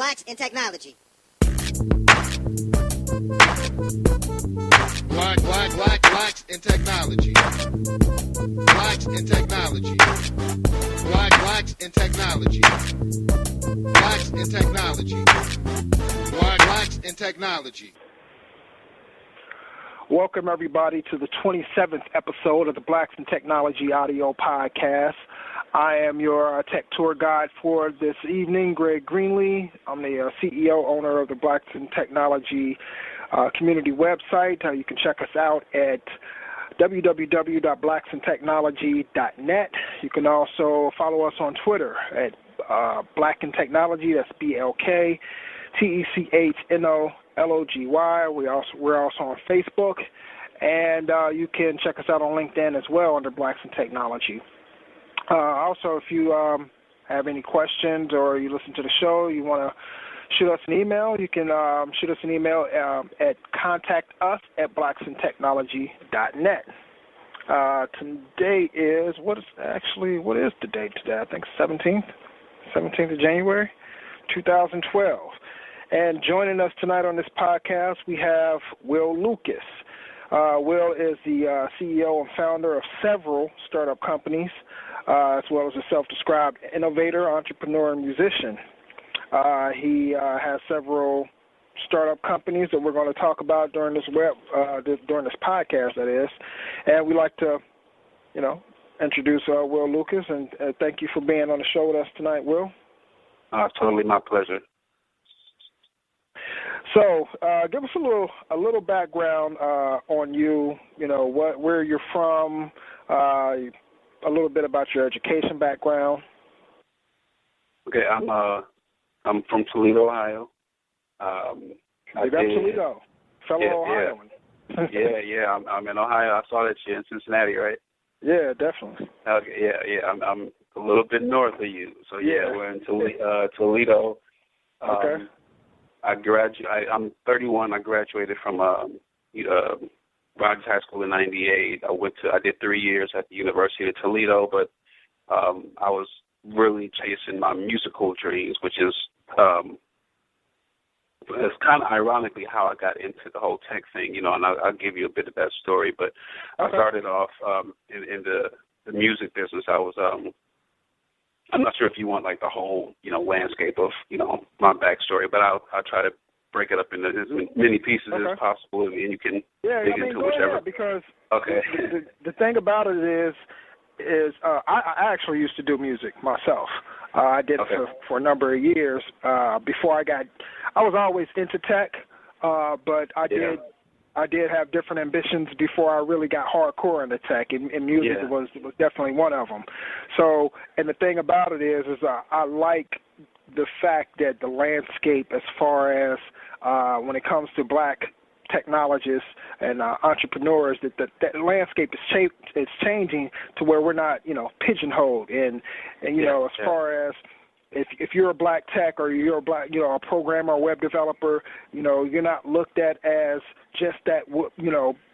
Blacks in Technology. Blacks in Technology. Blacks in Technology. Blacks in Technology. Blacks in Technology. Blacks in Technology. Welcome, everybody, to the 27th episode of the Blacks in Technology audio podcast. I am your tech tour guide for this evening, Greg Greenlee. I'm the CEO, owner of the Blacks in Technology community website. You can check us out at www.blacksintechnology.net. You can also follow us on Twitter at Black in Technology. That's BLKTECHNOLOGY. We're also on Facebook, and you can check us out on LinkedIn as well under Blacks in Technology. Also, if you have any questions or you listen to the show, you want to shoot us an email, you can shoot us an email at contactus@blacksintechnology.net. Today is, what is the date today? I think 17th of January, 2012. And joining us tonight on this podcast, we have Will Lucas. Will is the CEO and founder of several startup companies, as well as a self-described innovator, entrepreneur, and musician. He has several startup companies that we're going to talk about during this podcast, that is. And we like to, introduce Will Lucas, and thank you for being on the show with us tonight, Will. Totally my pleasure. So, give us a little background on you. Where you're from. A little bit about your education background. Okay, I'm from Toledo, Ohio. Toledo, fellow Ohioan. Yeah. I'm in Ohio. I saw that you're in Cincinnati, right? Yeah, definitely. Okay, yeah. I'm a little bit north of you, so yeah. We're in Toledo. Okay. I'm 31. I graduated from Rogers High School in '98. I did 3 years at the University of Toledo, but I was really chasing my musical dreams, which is it's kind of ironically how I got into the whole tech thing, and I'll give you a bit of that story. But I started off in the music business. I was I'm not sure if you want like the whole landscape of my backstory, but I'll try to break it up into as many pieces as possible, and you can dig into whichever. Because the thing about it is I actually used to do music myself. I did it for a number of years. Before I was always into tech, but I did have different ambitions before I really got hardcore into tech, and music was definitely one of them. So, and the thing about it is I like the fact that the landscape, as far as when it comes to black technologists and entrepreneurs, that landscape is changing to where we're not pigeonholed, and as far as if you're a black tech or you're a black a programmer or web developer, you're not looked at as just that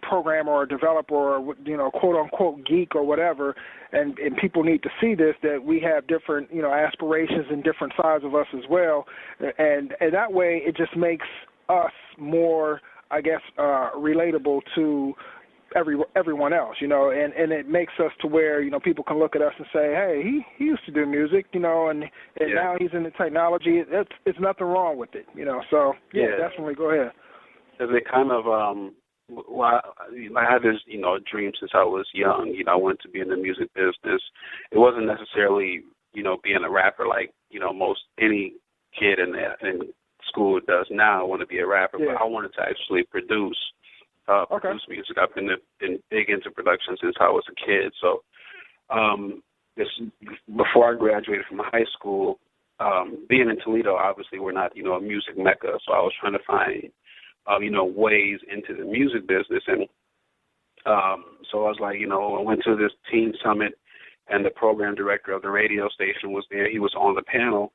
programmer or developer or quote unquote geek or whatever, and people need to see this, that we have different aspirations and different sides of us as well, and that way it just makes us more, I guess, relatable to everyone else, and it makes us to where, people can look at us and say, hey, he used to do music, and now he's in the technology. It's nothing wrong with it, so definitely go ahead. Is it kind of, I had this, dream since I was young, I wanted to be in the music business. It wasn't necessarily, being a rapper like, most any kid in school does now. I want to be a rapper, but I wanted to actually produce music. I've been big into production since I was a kid. So before I graduated from high school, being in Toledo, obviously we're not, a music mecca. So I was trying to find, ways into the music business. And so I was like, I went to this teen summit, and the program director of the radio station was there. He was on the panel.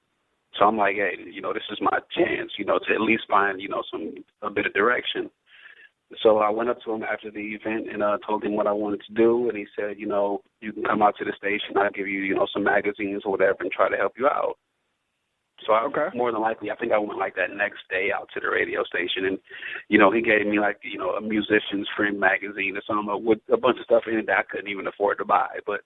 So I'm like, hey, this is my chance, to at least find, a bit of direction. So I went up to him after the event and told him what I wanted to do, and he said, you can come out to the station. I'll give you, some magazines or whatever and try to help you out. So more than likely, I think I went like that next day out to the radio station, and he gave me like a musician's friend magazine or something with a bunch of stuff in it that I couldn't even afford to buy. But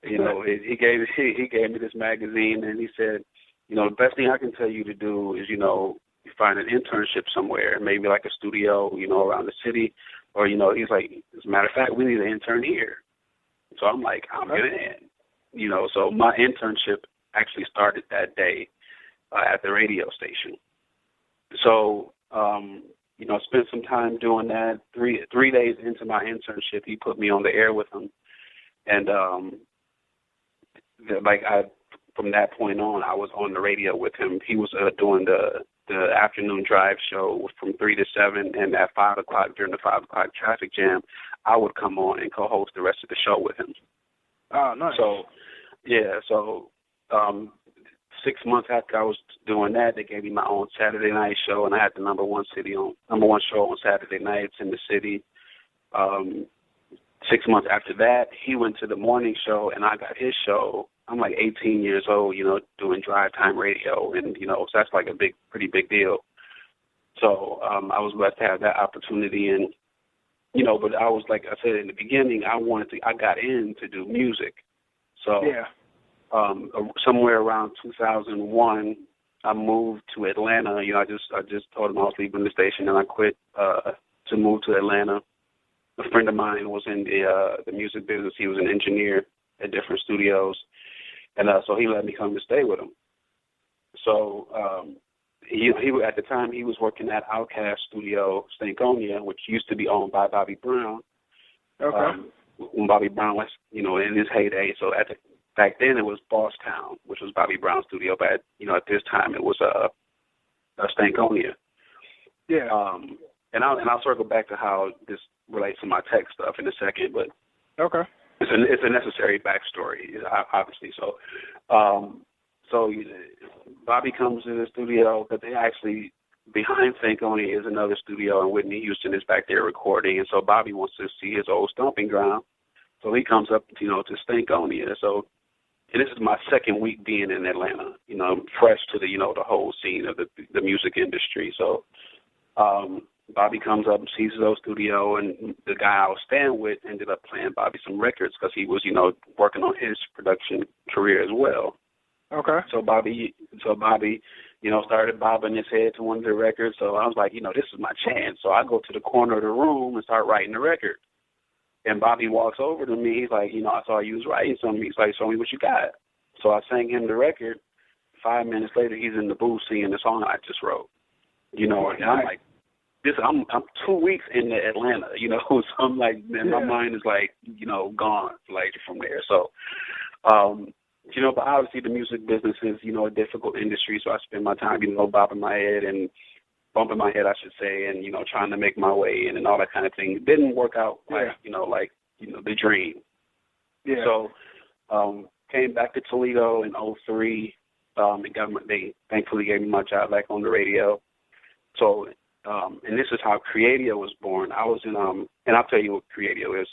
he gave me this magazine, and he said, the best thing I can tell you to do is you find an internship somewhere, maybe like a studio around the city, or he's like, as a matter of fact, we need an intern here. So I'm like, I'm getting in. So my internship actually started that day. At the radio station. So, spent some time doing that. Three days into my internship, he put me on the air with him. And, from that point on, I was on the radio with him. He was doing the afternoon drive show from 3 to 7, and at 5 o'clock, during the 5 o'clock traffic jam, I would come on and co-host the rest of the show with him. Oh, nice. So, 6 months after I was doing that, they gave me my own Saturday night show, and I had the number one show on Saturday nights in the city. 6 months after that, he went to the morning show, and I got his show. I'm like 18 years old, doing drive time radio, and so that's like a pretty big deal. So I was blessed to have that opportunity, and but I was, like I said in the beginning, I got in to do music. So. Yeah. Somewhere around 2001, I moved to Atlanta. I just told him I was leaving the station, and I quit to move to Atlanta. A friend of mine was in the music business. He was an engineer at different studios, and so he let me come to stay with him. So he at the time he was working at Outkast Studio, Stankonia, which used to be owned by Bobby Brown. Okay. When Bobby Brown was in his heyday, so back then it was Boss Town, which was Bobby Brown's studio, but at this time it was Stankonia. Yeah. And I'll circle back to how this relates to my tech stuff in a second, but okay, it's a necessary backstory, obviously. So, Bobby comes to the studio, but they actually behind Stankonia is another studio, and Whitney Houston is back there recording, and so Bobby wants to see his old stomping ground, so he comes up to Stankonia. So. And this is my second week being in Atlanta, fresh to the whole scene of the music industry. So Bobby comes up and sees his old studio, and the guy I was staying with ended up playing Bobby some records because he was, working on his production career as well. Okay. So Bobby, started bobbing his head to one of the records. So I was like, this is my chance. So I go to the corner of the room and start writing the record. And Bobby walks over to me. He's like, I saw you was writing something. He's like, show me what you got. So I sang him the record. 5 minutes later, he's in the booth singing the song I just wrote. And I'm like, I'm 2 weeks into Atlanta, so I'm like, man, my mind is like, gone like from there. So, but obviously the music business is, a difficult industry. So I spend my time, bobbing my head and bumping my head, I should say, and, trying to make my way in and all that kind of thing. It didn't work out the dream. Yeah. So came back to Toledo in 2003. They thankfully gave me my job back on the radio. So, and this is how Creadio was born. I was in, and I'll tell you what Creadio is,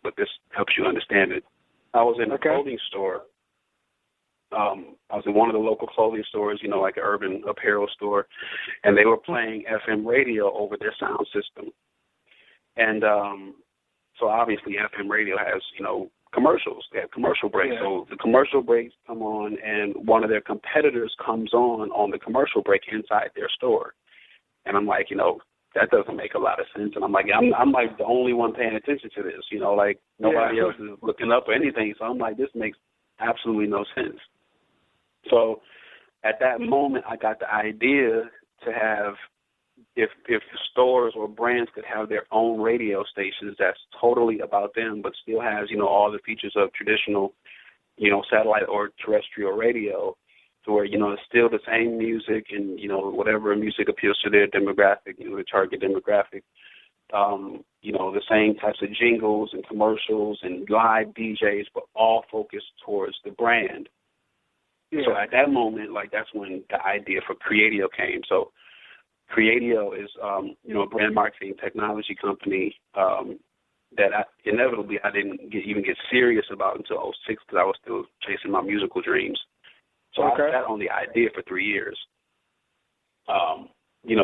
but this helps you understand it. I was in a clothing store. I was in one of the local clothing stores, like an urban apparel store, and they were playing FM radio over their sound system. And so obviously FM radio has, commercials. They have commercial breaks. Yeah. So the commercial breaks come on, and one of their competitors comes on the commercial break inside their store. And I'm like, that doesn't make a lot of sense. And I'm like, I'm like the only one paying attention to this, like nobody else is looking up or anything. So I'm like, this makes absolutely no sense. So at that moment, I got the idea to have, if stores or brands could have their own radio stations that's totally about them, but still has, all the features of traditional, satellite or terrestrial radio, to where, it's still the same music and, whatever music appeals to their demographic, the target demographic, the same types of jingles and commercials and live DJs, but all focused towards the brand. Yeah. So at that moment, that's when the idea for Creadio came. So Creadio is, a brand marketing technology company that I didn't even get serious about until 2006 because I was still chasing my musical dreams. So I sat on the idea for 3 years,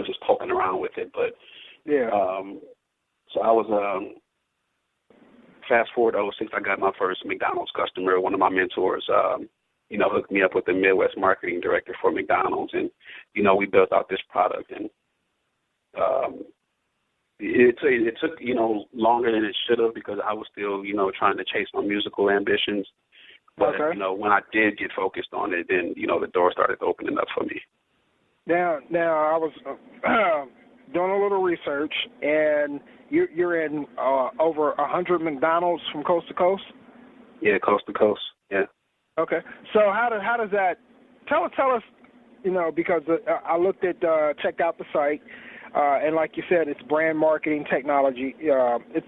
just poking around with it. But so I was fast forward to 06, I got my first McDonald's customer. One of my mentors, hooked me up with the Midwest marketing director for McDonald's, and we built out this product, and it took longer than it should have because I was still trying to chase my musical ambitions. But when I did get focused on it, then the door started opening up for me. Now I was doing a little research, and you're in over 100 McDonald's from coast to coast. Yeah, coast to coast. Yeah. Okay. So how does that? Tell us, because I looked at checked out the site, and like you said, it's brand marketing technology. It's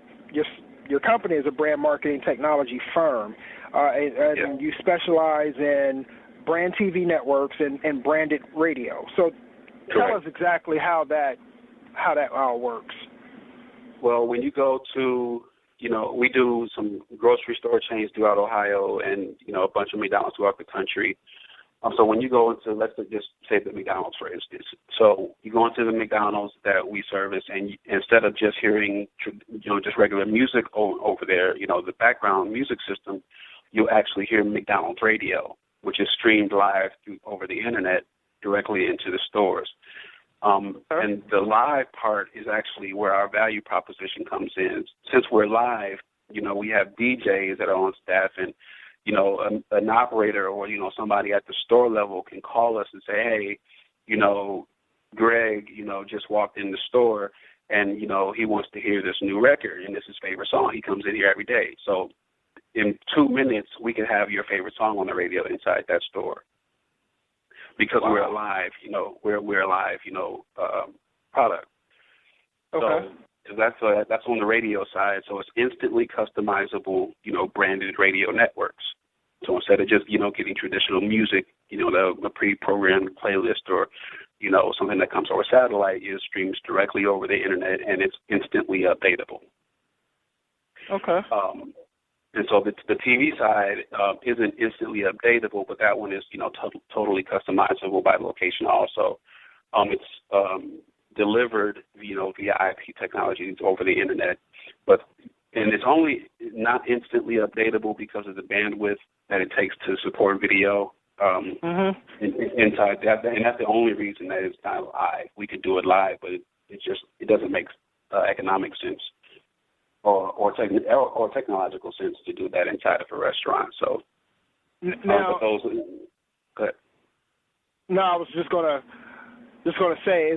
your company is a brand marketing technology firm, and you specialize in brand TV networks and branded radio. So tell us exactly how that all works. Well, when you go to, we do some grocery store chains throughout Ohio and, a bunch of McDonald's throughout the country. So when you go into, let's just say the McDonald's, for instance. So you go into the McDonald's that we service, and instead of just hearing, just regular music over there, the background music system, you'll actually hear McDonald's radio, which is streamed live over the internet directly into the stores. And the live part is actually where our value proposition comes in. Since we're live, we have DJs that are on staff, and an operator or somebody at the store level can call us and say, hey, Greg, just walked in the store, and he wants to hear this new record, and this is his favorite song. He comes in here every day. So in 2 minutes, we can have your favorite song on the radio inside that store. Because we're a live, we're a live, product. Okay. So that's on the radio side. So it's instantly customizable, branded radio networks. So instead of just, getting traditional music, a pre-programmed playlist or, something that comes over satellite, it streams directly over the internet and it's instantly updatable. Okay. And so the TV side isn't instantly updatable, but that one is, totally customizable by location also. It's delivered, via IP technology over the internet, and it's only not instantly updatable because of the bandwidth that it takes to support video inside that, and that's the only reason that it's not live. We could do it live, but it doesn't make economic sense. Or technological sense to do that inside of a restaurant. So now, go ahead. No, I was just gonna say,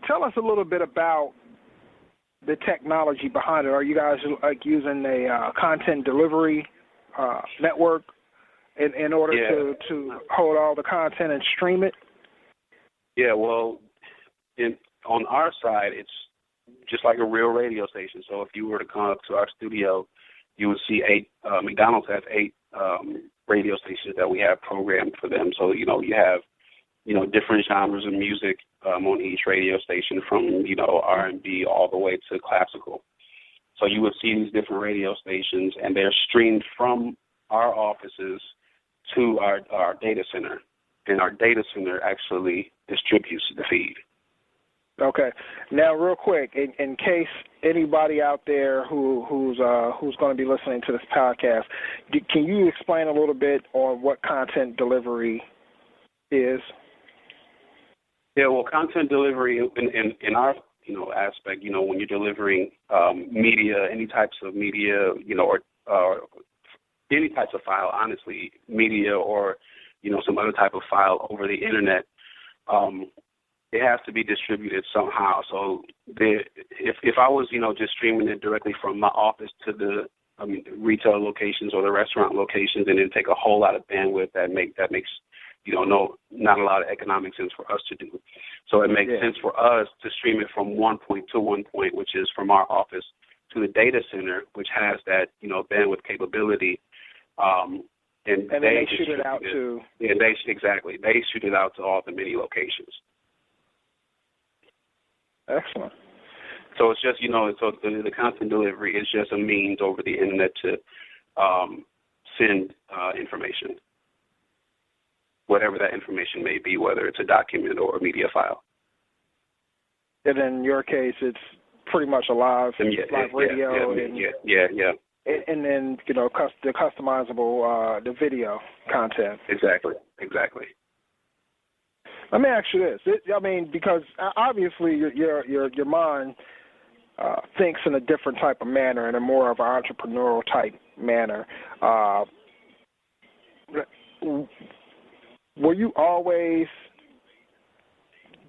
tell us a little bit about the technology behind it. Are you guys using a content delivery network in order to hold all the content and stream it? Yeah, well, on our side, it's just like a real radio station. So if you were to come up to our studio, you would see McDonald's has 8 radio stations that we have programmed for them. So, you have, different genres of music on each radio station from, R&B all the way to classical. So you would see these different radio stations, and they're streamed from our offices to our data center. And our data center actually distributes the feed. Okay. Now, real quick, in case anybody out there who's going to be listening to this podcast, can you explain a little bit on what content delivery is? Yeah, well, content delivery in our aspect, when you're delivering media, any types of media, or any types of file, honestly, media or some other type of file over the internet. It has to be distributed somehow. So if I was, just streaming it directly from my office to the retail locations or the restaurant locations, and it'd take a whole lot of bandwidth that makes not a lot of economic sense for us to do. So it makes sense for us to stream it from one point to one point, which is from our office to the data center, which has that bandwidth capability. And they shoot it out to. Yeah, they shoot it out to all the many locations. Excellent. So it's just, so the content delivery is just a means over the internet to send information. whatever that information may be, whether it's a document or a media file. And in your case, it's pretty much a live radio. And then, you know, the customizable, the video content. Exactly. Let me ask you this. Because obviously your mind thinks in a different type of manner, in a more of an entrepreneurial type manner.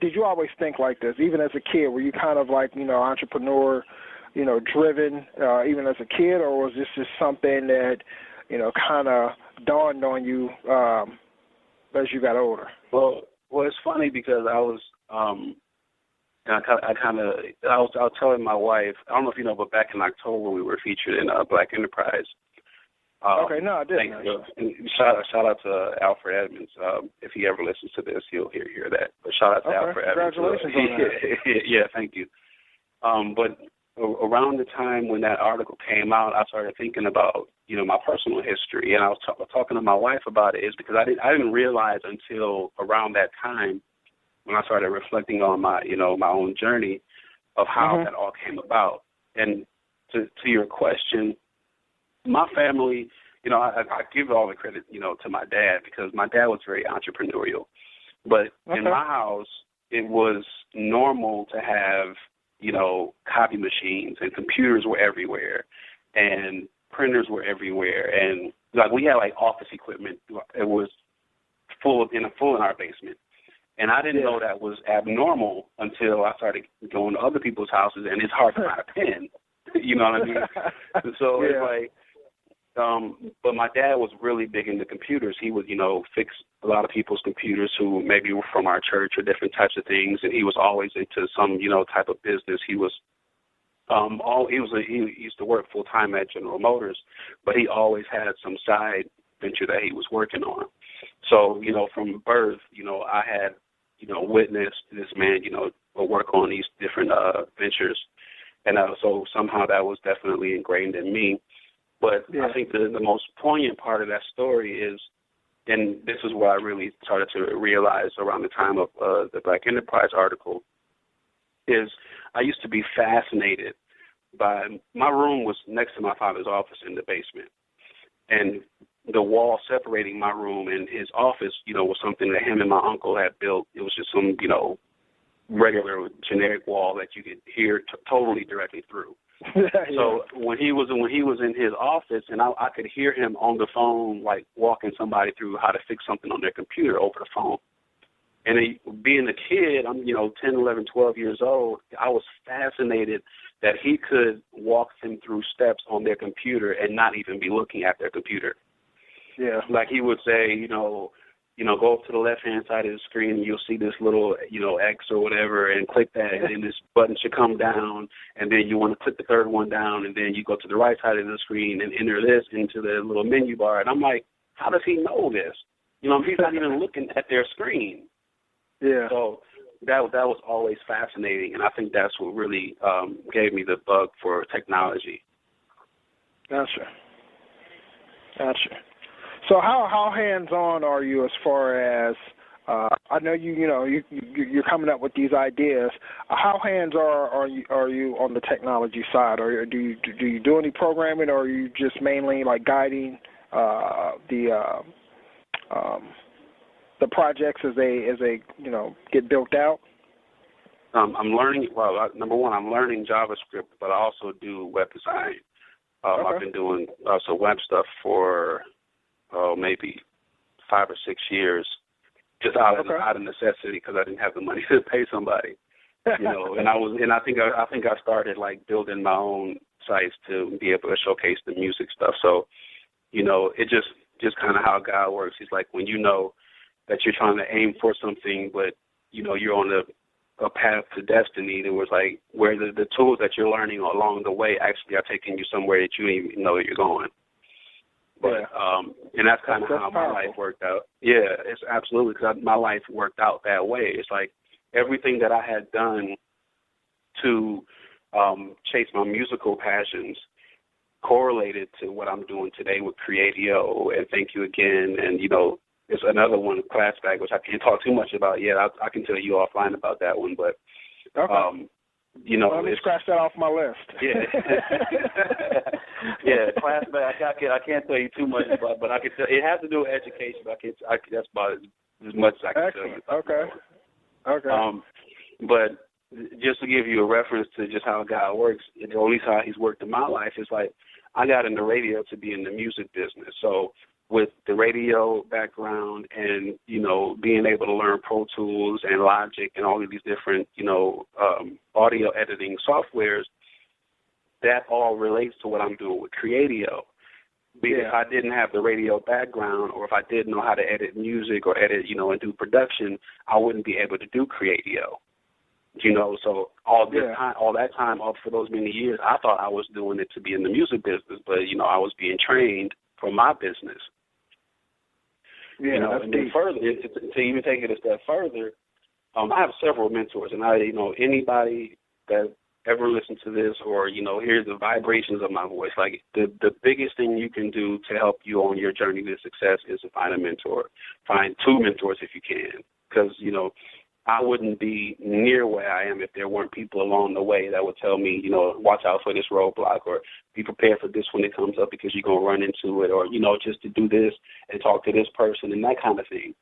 Did you always think like this, even as a kid? Were you kind of like, you know, entrepreneur, you know, driven, even as a kid, or was this just something that, you know, kind of dawned on you as you got older? Well, it's funny because I was telling my wife, I don't know if you know, but back in October we were featured in Black Enterprise. Okay, no, I didn't. Shout out to Alfred Edmonds. If he ever listens to this, he'll hear that. But shout out to Alfred Edmonds. Congratulations on that. Yeah, thank you. But around the time when that article came out, I started thinking about, you know, my personal history, and I was talking to my wife about it. Is because I didn't realize until around that time when I started reflecting on my own journey of how that all came about. And to your question, my family, you know, I give all the credit, you know, to my dad, because my dad was very entrepreneurial. But in my house, it was normal to have, you know, copy machines, and computers were everywhere, and printers were everywhere, and like we had like office equipment. It was full in our basement, and I didn't know that was abnormal until I started going to other people's houses, and it's hard to find a pen. You know what I mean? So it's like. But my dad was really big into computers. He would, you know, fix a lot of people's computers who maybe were from our church or different types of things, and he was always into some, you know, type of business. He was, he used to work full time at General Motors, but he always had some side venture that he was working on. So, you know, from birth, you know, I had, you know, witnessed this man, you know, work on these different ventures, and so somehow that was definitely ingrained in me. But I think the most poignant part of that story is, and this is where I really started to realize around the time of the Black Enterprise article, is I used to be fascinated by, my room was next to my father's office in the basement. And the wall separating my room and his office, you know, was something that him and my uncle had built. It was just some, you know, regular generic wall that you could hear totally directly through. So when he was in his office, and I could hear him on the phone, like walking somebody through how to fix something on their computer over the phone. And being a kid, I'm, you know, 10, 11, 12 years old, I was fascinated that he could walk them through steps on their computer and not even be looking at their computer. Yeah. Like he would say, you know, go up to the left-hand side of the screen and you'll see this little, you know, X or whatever, and click that, and then this button should come down, and then you want to click the third one down, and then you go to the right side of the screen and enter this into the little menu bar. And I'm like, how does he know this? You know, he's not even looking at their screen. Yeah. So that was always fascinating, and I think that's what really gave me the bug for technology. Gotcha. So how hands-on are you as far as, I know you're coming up with these ideas. How are you on the technology side? Or do you do any programming, or are you just mainly like guiding the projects as they you know, get built out? I'm learning. Well, number one, I'm learning JavaScript, but I also do web design. I've been doing some web stuff for maybe 5 or 6 years, just out of necessity, because I didn't have the money to pay somebody, you know. And I think I started like building my own sites to be able to showcase the music stuff. So, you know, it just kind of how God works. He's like, when you know that you're trying to aim for something, but you know you're on a path to destiny, it was like where the tools that you're learning along the way actually are taking you somewhere that you didn't even know that you're going. But and that's kind of how my life worked out. Yeah, it's absolutely, because my life worked out that way. It's like everything that I had done to chase my musical passions correlated to what I'm doing today with Creadio and Thank You Again, and you know, it's another one, Classbag, which I can't talk too much about yet. I can tell you offline about that one, but okay. You know, let me scratch that off my list. Yeah, yeah. Classbag. I can't tell you too much about, but I can tell it has to do with education. But that's about as much as I can tell you. Okay. But just to give you a reference to just how a guy works, or at least how he's worked in my life, is like I got into radio to be in the music business. So with the radio background and, you know, being able to learn Pro Tools and Logic and all of these different, you know, audio editing softwares, that all relates to what I'm doing with Creadio. Because if I didn't have the radio background, or if I didn't know how to edit music or edit, you know, and do production, I wouldn't be able to do Creadio. You know, so all that time, up for those many years, I thought I was doing it to be in the music business, but, you know, I was being trained for my business. Yeah, you know, and then further, to even take it a step further, I have several mentors, and anybody that ever listens to this or, you know, hears the vibrations of my voice, like the biggest thing you can do to help you on your journey to success is to find a mentor. Find 2 mentors if you can, because, you know, I wouldn't be near where I am if there weren't people along the way that would tell me, you know, watch out for this roadblock, or be prepared for this when it comes up because you're going to run into it, or, you know, just to do this and talk to this person and that kind of thing.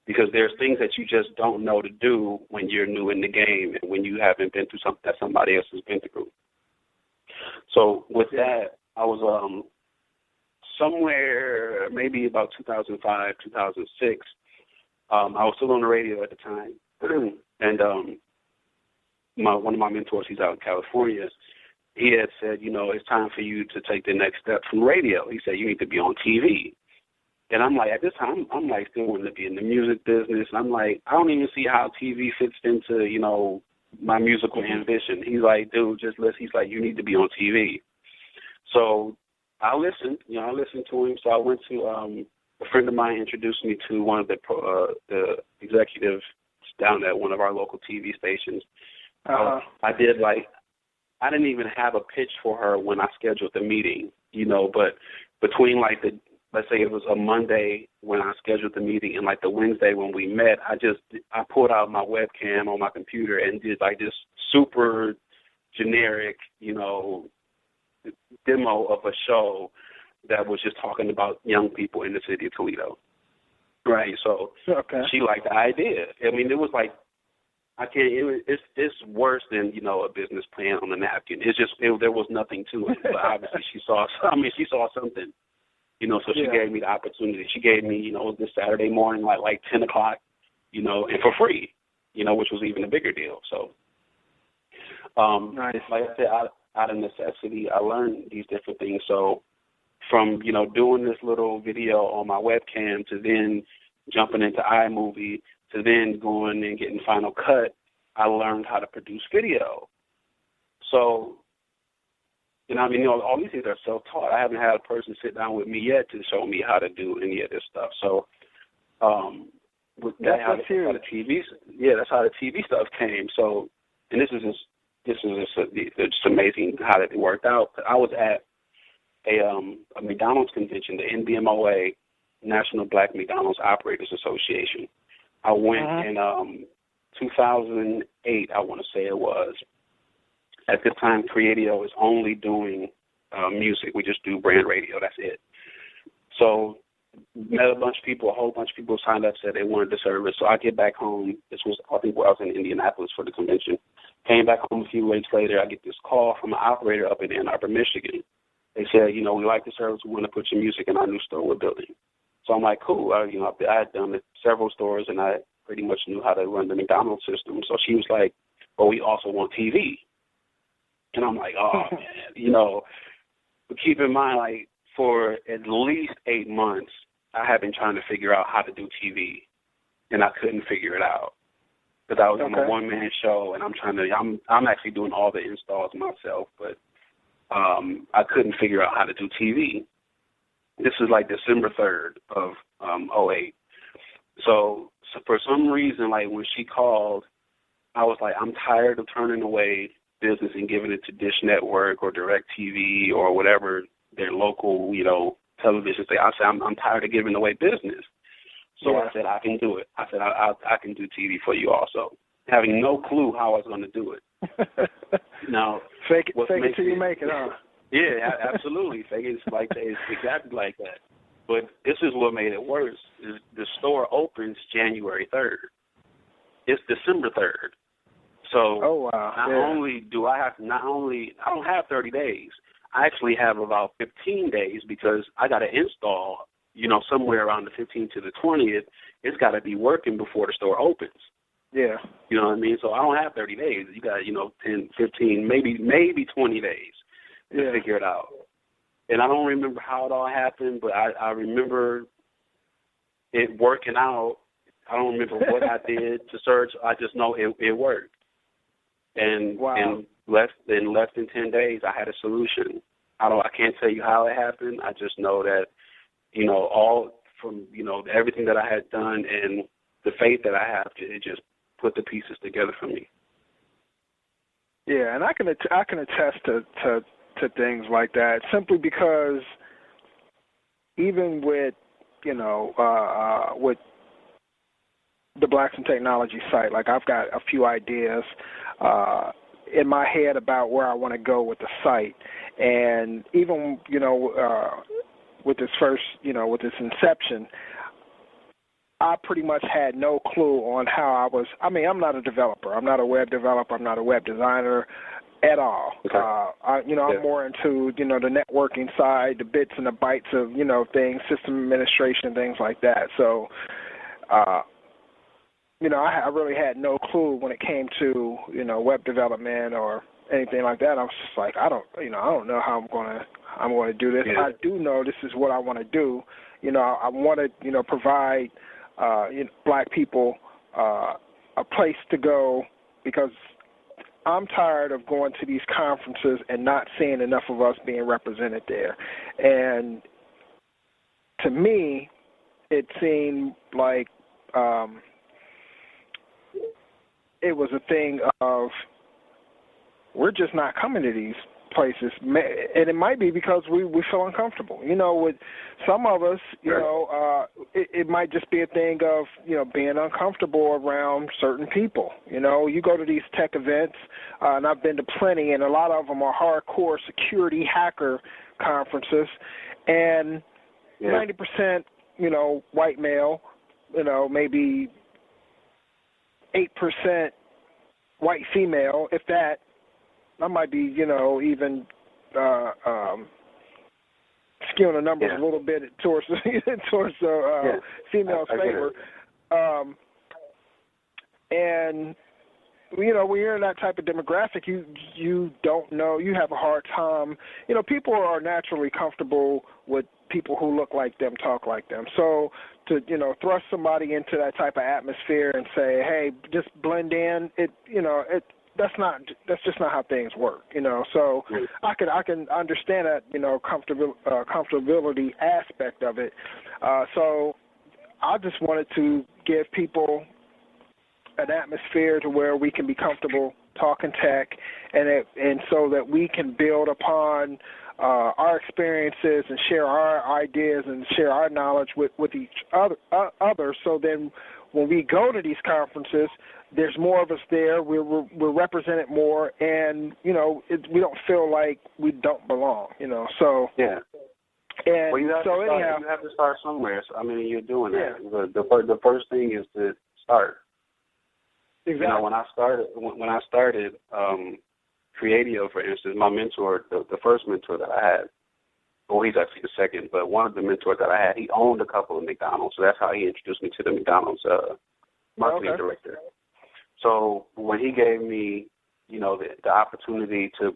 Because there's things that you just don't know to do when you're new in the game and when you haven't been through something that somebody else has been through. So with that, I was somewhere maybe about 2005, 2006. I was still on the radio at the time. And one of my mentors, he's out in California, he had said, you know, it's time for you to take the next step from radio. He said, you need to be on TV. And I'm like, at this time, I'm like still wanting to be in the music business. And I'm like, I don't even see how TV fits into, you know, my musical ambition. He's like, dude, just listen. He's like, you need to be on TV. So I listened to him. So I went to a friend of mine introduced me to one of the executives down at one of our local TV stations. I didn't even have a pitch for her when I scheduled the meeting, you know, but between like let's say it was a Monday when I scheduled the meeting and like the Wednesday when we met, I pulled out my webcam on my computer and did like this super generic, you know, demo of a show that was just talking about young people in the city of Toledo. Right, so she liked the idea. I mean, it was like, it's worse than, you know, a business plan on a napkin. It's just, there was nothing to it. But obviously she saw something, you know, so she gave me the opportunity. She gave me, you know, this Saturday morning, like 10 o'clock, you know, and for free, you know, which was even a bigger deal. So, nice. Like I said, out of necessity, I learned these different things. So, from, you know, doing this little video on my webcam to then jumping into iMovie to then going and getting Final Cut, I learned how to produce video. So, you know, I mean, you know, all these things are self-taught. I haven't had a person sit down with me yet to show me how to do any of this stuff. So, that's how the TV stuff came. So, and this is just amazing how it worked out. I was at a McDonald's convention, the NBMOA, National Black McDonald's Operators Association. I went in 2008, I want to say it was. At this time, Creadio is only doing music. We just do brand radio. That's it. So met a bunch of people, a whole bunch of people signed up, said they wanted the service. So I get back home. This was, I think, I was in Indianapolis for the convention. Came back home a few weeks later. I get this call from an operator up in Ann Arbor, Michigan. They said, you know, we like the service. We want to put your music in our new store we're building. So I'm like, cool. I had done several stores, and I pretty much knew how to run the McDonald's system. So she was like, but we also want TV. And I'm like, oh, man, you know. But keep in mind, like, for at least 8 months, I have been trying to figure out how to do TV, and I couldn't figure it out. Because I was on a one-man show, and I'm actually doing all the installs myself, but I couldn't figure out how to do TV. This is like December 3rd of 2008. So for some reason, like when she called, I was like, I'm tired of turning away business and giving it to Dish Network or DirecTV or whatever their local, you know, television say. I said, I'm tired of giving away business. So I said, I can do it. I said, I can do TV for you also, having no clue how I was going to do it. Now, fake it till you make it, huh? Yeah, absolutely. Fake it it's exactly like that. But this is what made it worse. Is the store opens January 3rd. It's December 3rd. So not only I don't have 30 days. I actually have about 15 days because I got to install, somewhere around the 15th to the 20th. It's got to be working before the store opens. Yeah. You know what I mean? So I don't have 30 days. You got, 10, 15, maybe 20 days to figure it out. And I don't remember how it all happened, but I remember it working out. I don't remember what I did to search. I just know it worked. And less than 10 days, I had a solution. I can't tell you how it happened. I just know that, all from, everything that I had done and the faith that I have, it just put the pieces together for me. Yeah, and I can attest to things like that simply because even with, with the Blacks in Technology site, like I've got a few ideas in my head about where I want to go with the site. And even, with this first, with this inception, I pretty much had no clue on how I'm not a developer. I'm not a web developer. I'm not a web designer at all. Okay. I'm more into, the networking side, the bits and the bytes of, things, system administration, things like that. So, I really had no clue when it came to, web development or anything like that. I was just like, I don't know how I'm going to do this. Yeah. I do know this is what I want to do. I want to, provide Black people a place to go because I'm tired of going to these conferences and not seeing enough of us being represented there. And to me, it seemed like it was a thing of we're just not coming to these places, and it might be because we feel uncomfortable. With some of us, it might just be a thing of, being uncomfortable around certain people. You go to these tech events, and I've been to plenty, and a lot of them are hardcore security hacker conferences, and 90%, white male, maybe 8% white female, if that. I might be, even skewing the numbers a little bit towards female's favor. And when you're in that type of demographic, you don't know. You have a hard time. People are naturally comfortable with people who look like them, talk like them. So to thrust somebody into that type of atmosphere and say, hey, just blend in, that's just not how things work, So I can understand that, comfortability aspect of it. So I just wanted to give people an atmosphere to where we can be comfortable talking tech, and so that we can build upon our experiences and share our ideas and share our knowledge with each other. So then when we go to these conferences, there's more of us there. We're represented more, and we don't feel like we don't belong. So yeah. And well, you have to start somewhere. So, you're doing that. The first thing is to start. Exactly. When I started Creadio, for instance, my mentor, the first mentor that I had, well, he's actually the second, but one of the mentors that I had, he owned a couple of McDonald's, so that's how he introduced me to the McDonald's marketing director. So when he gave me, the opportunity to,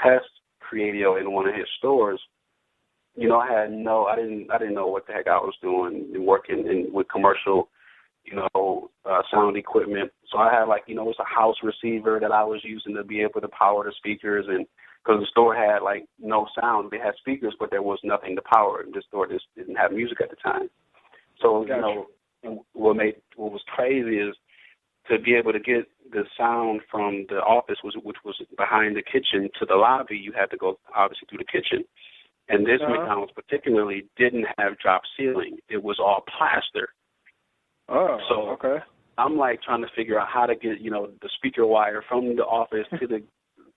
test Creadio in one of his stores, I didn't know what the heck I was doing and working with commercial, sound equipment. So I had it's a house receiver that I was using to be able to power the speakers, and because the store had no sound, they had speakers, but there was nothing to power, and the store just didn't have music at the time. So what was crazy is to be able to get the sound from the office, which was behind the kitchen, to the lobby. You had to go obviously through the kitchen, and this McDonald's particularly didn't have drop ceiling. It was all plaster. Oh, so okay. I'm like trying to figure out how to get, the speaker wire from the office to the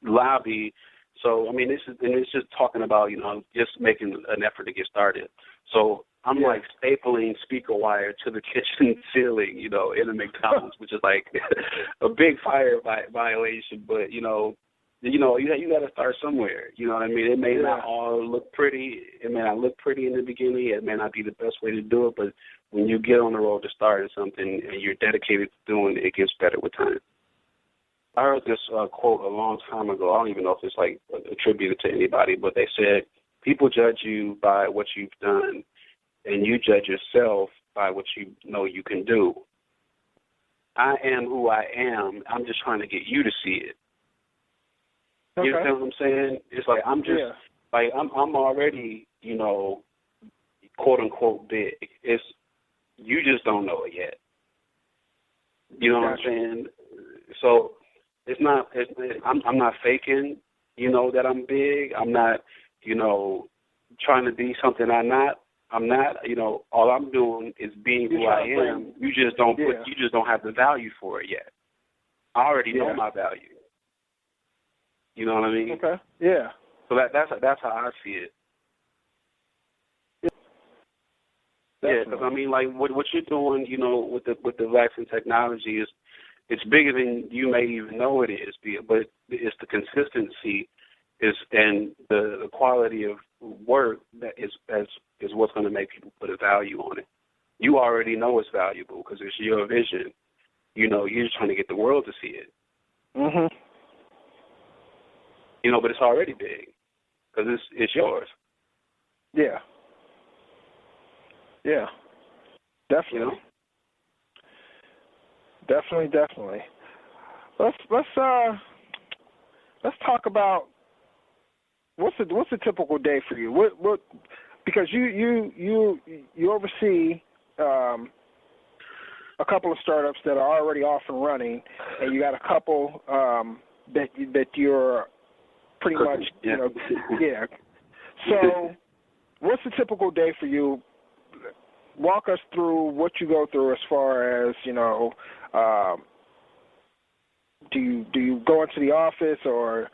lobby. So, I mean, it's just talking about, just making an effort to get started. So I'm like stapling speaker wire to the kitchen ceiling, in a McDonald's, which is like a big fire violation. But, you got to start somewhere. You know what I mean? It may not all look pretty. It may not look pretty in the beginning. It may not be the best way to do it. But when you get on the road to start something and you're dedicated to doing it, it gets better with time. I heard this quote a long time ago. I don't even know if it's like attributed to anybody, but they said, people judge you by what you've done, and you judge yourself by what you know you can do. I am who I am. I'm just trying to get you to see it. Okay. You know what I'm saying? It's like I'm just like I'm already, quote unquote big. It's you just don't know it yet. You know what I'm saying? So it's not. I'm not faking. That I'm big. I'm not. Trying to be something I'm not. All I'm doing is being who I am. You just don't you just don't have the value for it yet. I already know my value. You know what I mean? Okay. Yeah. So that's how I see it. Yeah, because I mean, like what you're doing, with the vaccine technology it's bigger than you may even know it is. But it's the consistency, and the quality of work that is what's going to make people put a value on it. You already know it's valuable because it's your vision. You're just trying to get the world to see it. Mhm. But it's already big because it's yours. Yeah. Yeah. Definitely. Definitely. Let's talk about what's a typical day for you. What because you oversee a couple of startups that are already off and running, and you got a couple that you're pretty much So, what's a typical day for you? Walk us through what you go through as far as do you go into the office, or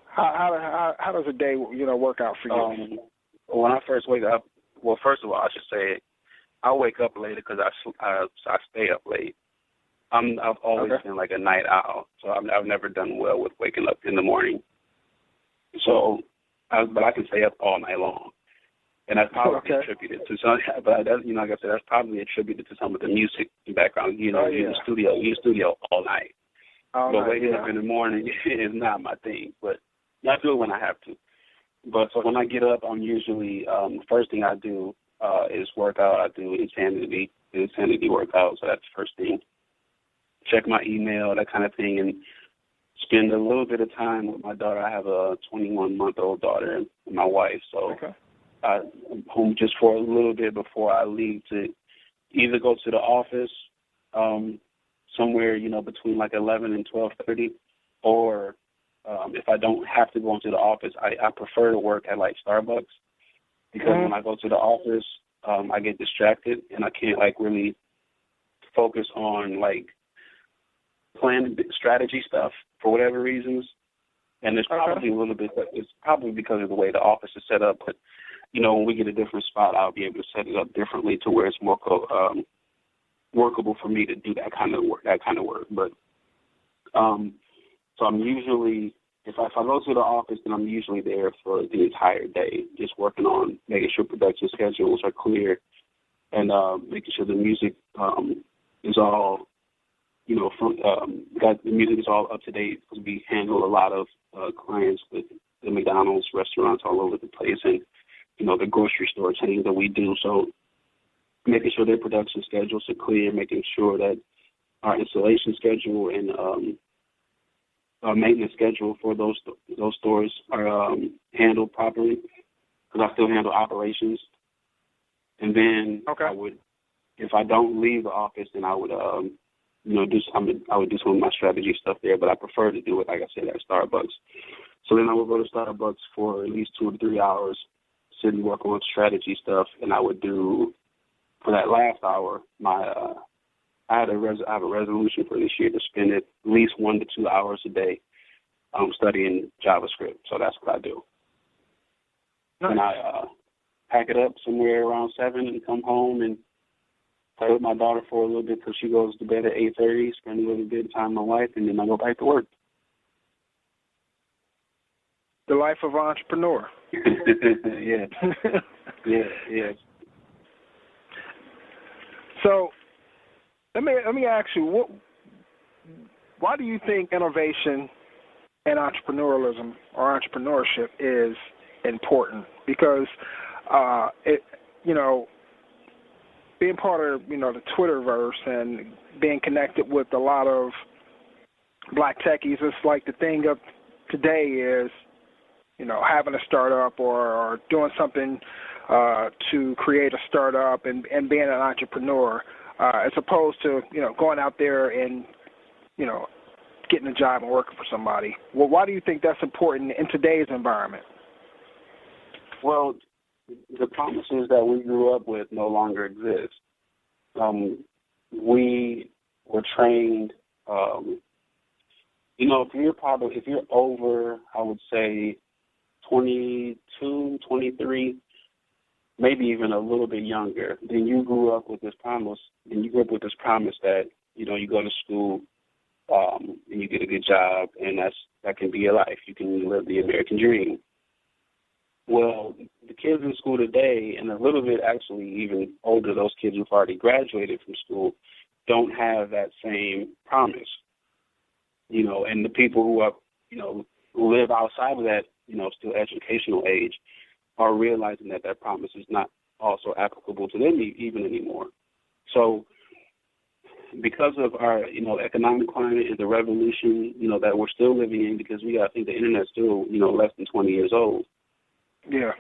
how does a day work out for you? When I first wake up, well, first of all, I should say I wake up later because I stay up late. I've always been like a night owl, so I've never done well with waking up in the morning. So, but I can stay up all night long. And that's probably attributed to some, but like I said, that's probably attributed to some of the music background. You're in the studio all night. But waking up in the morning is not my thing. But I do it when I have to. But so when I get up, I'm usually first thing I do is work out. I do insanity workout. So that's the first thing. Check my email, that kind of thing, and spend a little bit of time with my daughter. I have a 21-month-old daughter and my wife. So. I'm home just for a little bit before I leave to either go to the office somewhere, between like 11 and 12:30, or if I don't have to go into the office, I prefer to work at like Starbucks because when I go to the office, I get distracted and I can't like really focus on like planning strategy stuff for whatever reasons. And there's probably a little bit, it's probably because of the way the office is set up, but when we get a different spot, I'll be able to set it up differently to where it's more workable for me to do that kind of work. But so I'm usually, if I go to the office, then I'm usually there for the entire day, just working on making sure production schedules are clear and making sure the music is all, the music is all up to date because we handle a lot of clients with the McDonald's restaurants all over the place and the grocery store chains that we do. So making sure their production schedules are clear, making sure that our installation schedule and our maintenance schedule for those stores are handled properly, because I still handle operations. And then I would, if I don't leave the office, then I would do some of my strategy stuff there, but I prefer to do it, like I said, at Starbucks. So then I would go to Starbucks for at least 2 to 3 hours, sit and work on strategy stuff, and I would do, for that last hour, my I have a resolution for this year to spend at least 1 to 2 hours a day studying JavaScript. So that's what I do. Nice. And I pack it up somewhere around 7 and come home and play with my daughter for a little bit till she goes to bed at 8:30, spend a little bit of time with my wife, and then I go back to work. The life of an entrepreneur. Yeah. Yeah. So let me ask you, why do you think innovation and entrepreneurialism or entrepreneurship is important? Because being part of the Twitterverse and being connected with a lot of black techies, it's like the thing of today is having a startup or doing something to create a startup and being an entrepreneur, as opposed to going out there and getting a job and working for somebody. Well, why do you think that's important in today's environment? Well, the promises that we grew up with no longer exist. We were trained, if you're over, I would say 22, 23, maybe even a little bit younger, then you grew up with this promise. That, you go to school, and you get a good job, and that can be your life. You can live the American dream. Well, the kids in school today, and a little bit actually even older, those kids who've already graduated from school, don't have that same promise. And the people who are, who live outside of that, still educational age, are realizing that promise is not also applicable to them even anymore. So because of our, economic climate and the revolution, that we're still living in, because I think the internet's still, less than 20 years old. Yeah.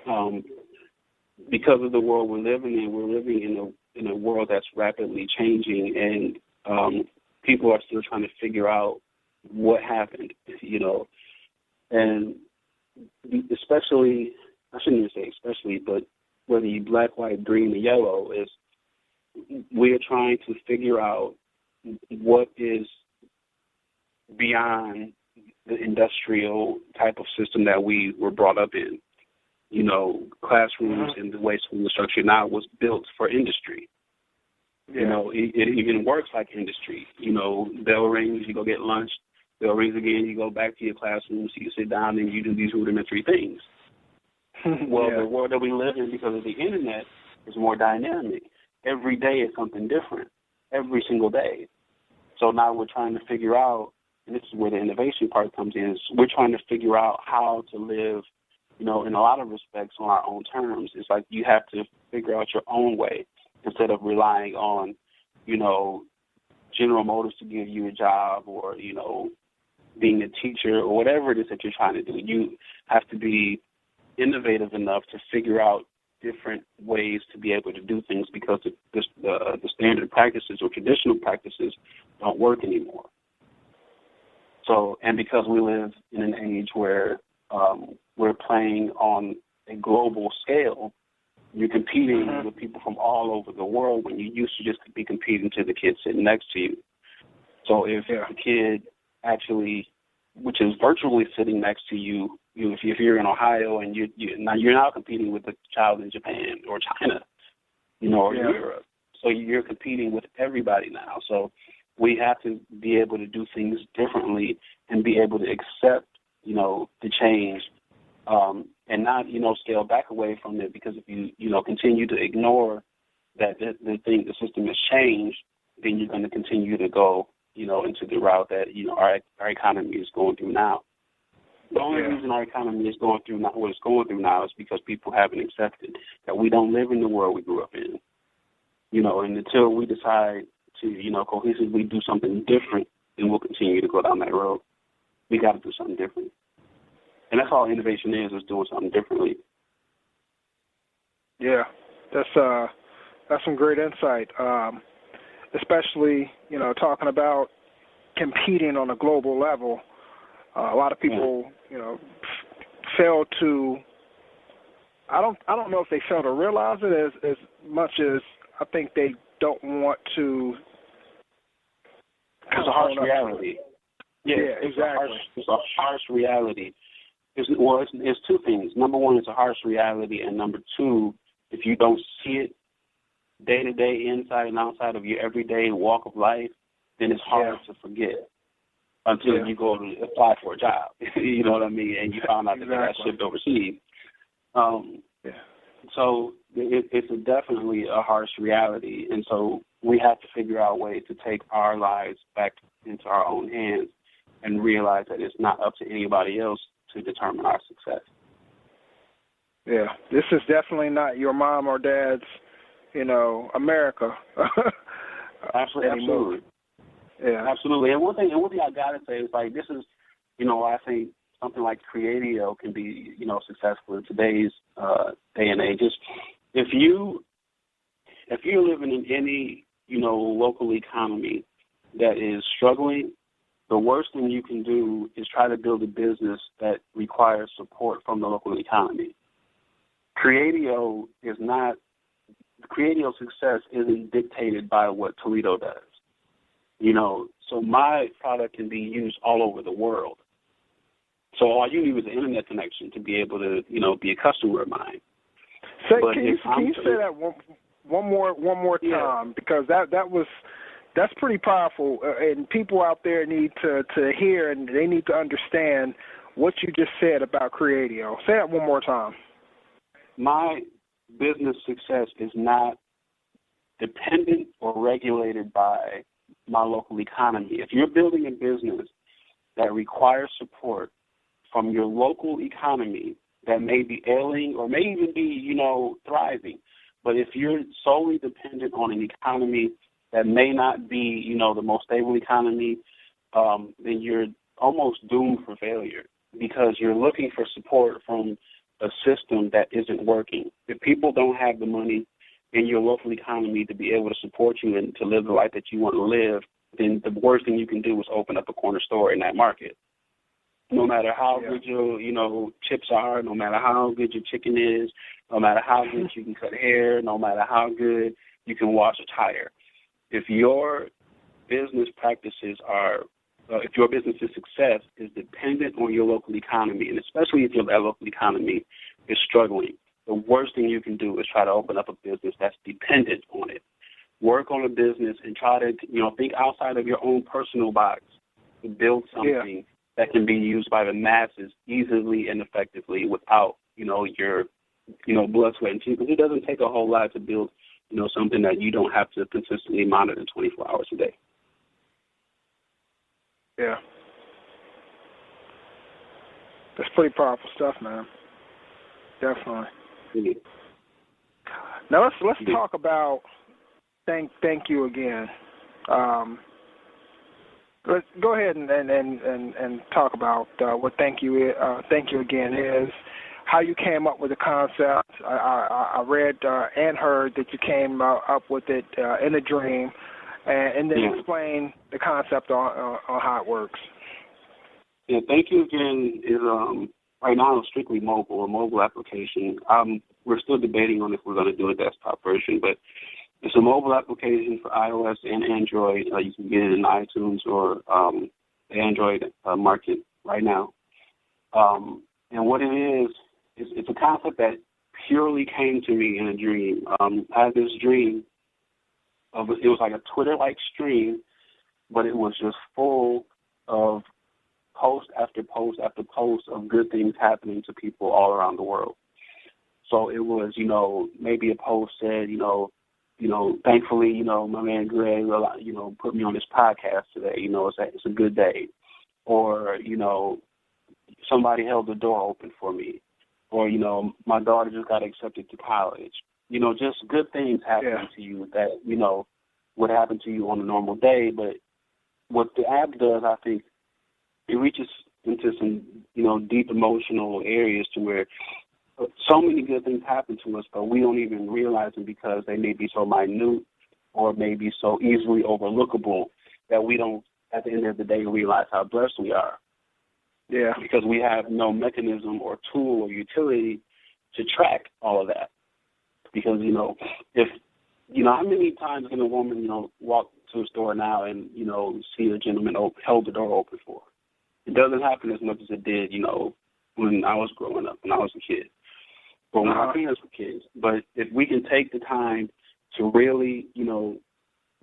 Because of the world we're living in a world that's rapidly changing, and people are still trying to figure out what happened, and especially, I shouldn't even say especially, but whether you black, white, green, or yellow, is we're trying to figure out what is beyond the industrial type of system that we were brought up in. Classrooms and the way school is structured now was built for industry. Yeah. It even works like industry. Bell rings, you go get lunch. Bell rings again, you go back to your classroom, so you sit down and you do these rudimentary things. Well, yeah. The world that we live in, because of the internet, is more dynamic. Every day is something different, every single day. So now we're trying to figure out, and this is where the innovation part comes in, is we're trying to figure out how to live, in a lot of respects on our own terms. It's like you have to figure out your own way instead of relying on, General Motors to give you a job, or, being a teacher, or whatever it is that you're trying to do. You have to be innovative enough to figure out different ways to be able to do things, because the standard practices or traditional practices don't work anymore. So, and because we live in an age where we're playing on a global scale, you're competing with people from all over the world when you used to just be competing to the kid sitting next to you. So if the kid actually, which is virtually sitting next to you, if you're in Ohio and you're now competing with a child in Japan or China, or Europe. So you're competing with everybody now. So we have to be able to do things differently and be able to accept, the change, and not, scale back away from it, because if you, continue to ignore that the system has changed, then you're going to continue to go, into the route that, our economy is going through now. The only reason our economy is going through what it's going through now is because people haven't accepted that we don't live in the world we grew up in. And until we decide to, cohesively do something different, then we'll continue to go down that road. We got to do something different. And that's all innovation is doing something differently. Yeah, that's some great insight, especially, talking about competing on a global level. A lot of people, fail to. I don't know if they fail to realize it as much as I think they don't want to kind a harsh reality. Yeah, exactly. It's a harsh reality. It's two things. Number one, it's a harsh reality, and number two, if you don't see it day to day, inside and outside of your everyday walk of life, then it's hard to forget until you go to apply for a job. You know what I mean? And you found out that they got shipped overseas. So it's definitely a harsh reality, and so we have to figure out ways to take our lives back into our own hands and realize that it's not up to anybody else to determine our success. Yeah, this is definitely not your mom or dad's, America. Absolutely. Yeah, absolutely. And one thing I gotta say is like this is, I think something like Creadio can be, successful in today's day and age. If you're living in any, local economy that is struggling, the worst thing you can do is try to build a business that requires support from the local economy. Creadio's success isn't dictated by what Toledo does. So my product can be used all over the world. So all you need is an internet connection to be able to, be a customer of mine. So can you say that one more time? Because that's pretty powerful, and people out there need to hear and they need to understand what you just said about Creadio. Say it one more time. My business success is not dependent or regulated by my local economy. If you're building a business that requires support from your local economy that may be ailing or may even be, thriving, but if you're solely dependent on an economy that may not be, the most stable economy, then you're almost doomed for failure because you're looking for support from a system that isn't working. If people don't have the money in your local economy to be able to support you and to live the life that you want to live, then the worst thing you can do is open up a corner store in that market. No matter how good your, chips are, no matter how good your chicken is, no matter how good you can cut hair, no matter how good you can wash a tire. If your business practices if your business's success is dependent on your local economy, and especially if that local economy is struggling, the worst thing you can do is try to open up a business that's dependent on it. Work on a business and try to, think outside of your own personal box to build something that can be used by the masses easily and effectively without, your, blood, sweat, and tears. Because it doesn't take a whole lot to build, something that you don't have to consistently monitor 24 hours a day. Yeah. That's pretty powerful stuff, man. Definitely. Mm-hmm. Now let's talk about thank you again. Let's go ahead and talk about what thank you again is. How you came up with the concept. I read and heard that you came up with it in a dream, and then explain the concept on how it works. Yeah, thank you again is right now it's strictly a mobile application. We're still debating on if we're going to do a desktop version, but it's a mobile application for iOS and Android. You can get it in iTunes or the Android market right now. And what it is it's a concept that purely came to me in a dream. I had this dream of it was like a Twitter-like stream, but it was just full of post after post after post of good things happening to people all around the world. So it was, maybe a post said, thankfully, my man Greg, put me on this podcast today. It's a good day. Or, somebody held the door open for me. Or, my daughter just got accepted to college. Just good things happening to you that, would happen to you on a normal day. But what the app does, I think, it reaches into some, deep emotional areas to where so many good things happen to us, but we don't even realize them because they may be so minute or maybe so easily overlookable that we don't, at the end of the day, realize how blessed we are. Yeah. Because we have no mechanism or tool or utility to track all of that. Because, if, how many times can a woman, walk to a store now and, you know, see a gentleman held the door open for. It doesn't happen as much as it did, you know, when I was growing up, when I was a kid, or when our parents were kids. But if we can take the time to really, you know,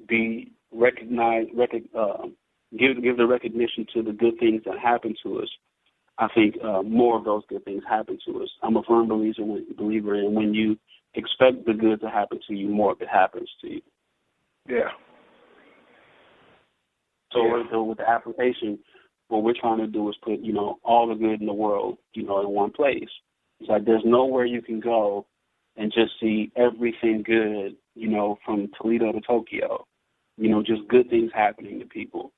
be recognized, give the recognition to the good things that happen to us, I think more of those good things happen to us. I'm a firm believer in when you expect the good to happen to you, more of it happens to you. Yeah. So with the application, what we're trying to do is put, you know, all the good in the world, you know, in one place. It's like there's nowhere you can go and just see everything good, you know, from Toledo to Tokyo, you know, just good things happening to people,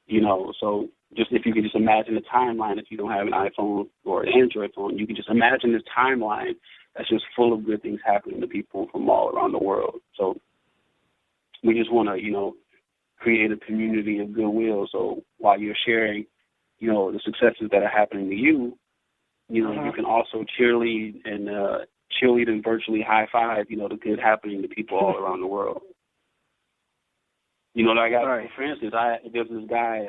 you know. So just if you could just imagine the timeline, if you don't have an iPhone or an Android phone, you can just imagine this timeline that's just full of good things happening to people from all around the world. So we just want to, you know, create a community of goodwill. So while you're sharing, you know, the successes that are happening to you, you know, you can also cheerlead and virtually high five, you know, the good happening to people all around the world. You know, like for instance, there's this guy,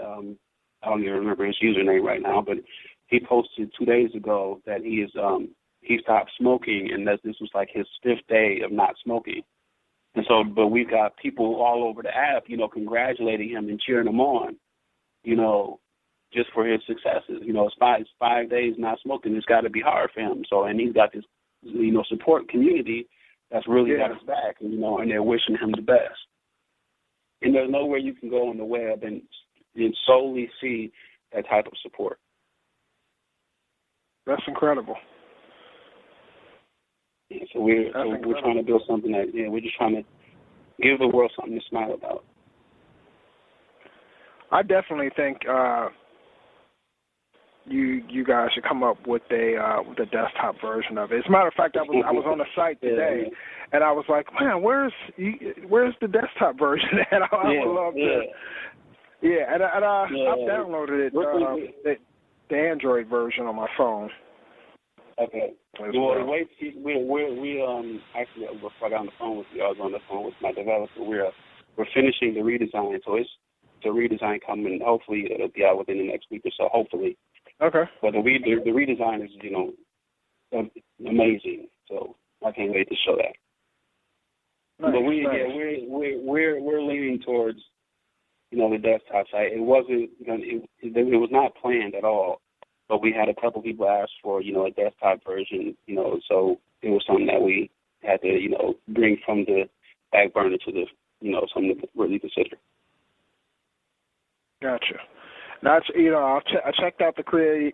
I don't even remember his username right now, but he posted 2 days ago that he stopped smoking, and that this was like his 5th day of not smoking. And so, but we've got people all over the app, you know, congratulating him and cheering him on, you know, just for his successes. You know, it's 5 days not smoking. It's got to be hard for him. So, and he's got this, you know, support community that's really got his back, and, you know, and they're wishing him the best. And there's nowhere you can go on the web and solely see that type of support. That's incredible. Yeah, so we're trying to build something that, we're just trying to give the world something to smile about. I definitely think you guys should come up with a desktop version of it. As a matter of fact, I was on the site today, and I was like, man, where's the desktop version? And I would love to. Yeah, and I've downloaded it, the Android version on my phone. Okay. Well, we actually, before I got on the phone with you, I was on the phone with my developer. We're finishing the redesign, so it's the redesign coming. Hopefully, it'll be out within the next week or so. Hopefully. Okay. But the redesign is, you know, amazing. So I can't wait to show that. Nice, but we're leaning towards, you know, the desktop site. It wasn't, you know, it was not planned at all. But we had a couple people ask for, you know, a desktop version, you know, so it was something that we had to, you know, bring from the back burner to the, you know, something to really consider. Gotcha. Now, you know, I checked out the Creadio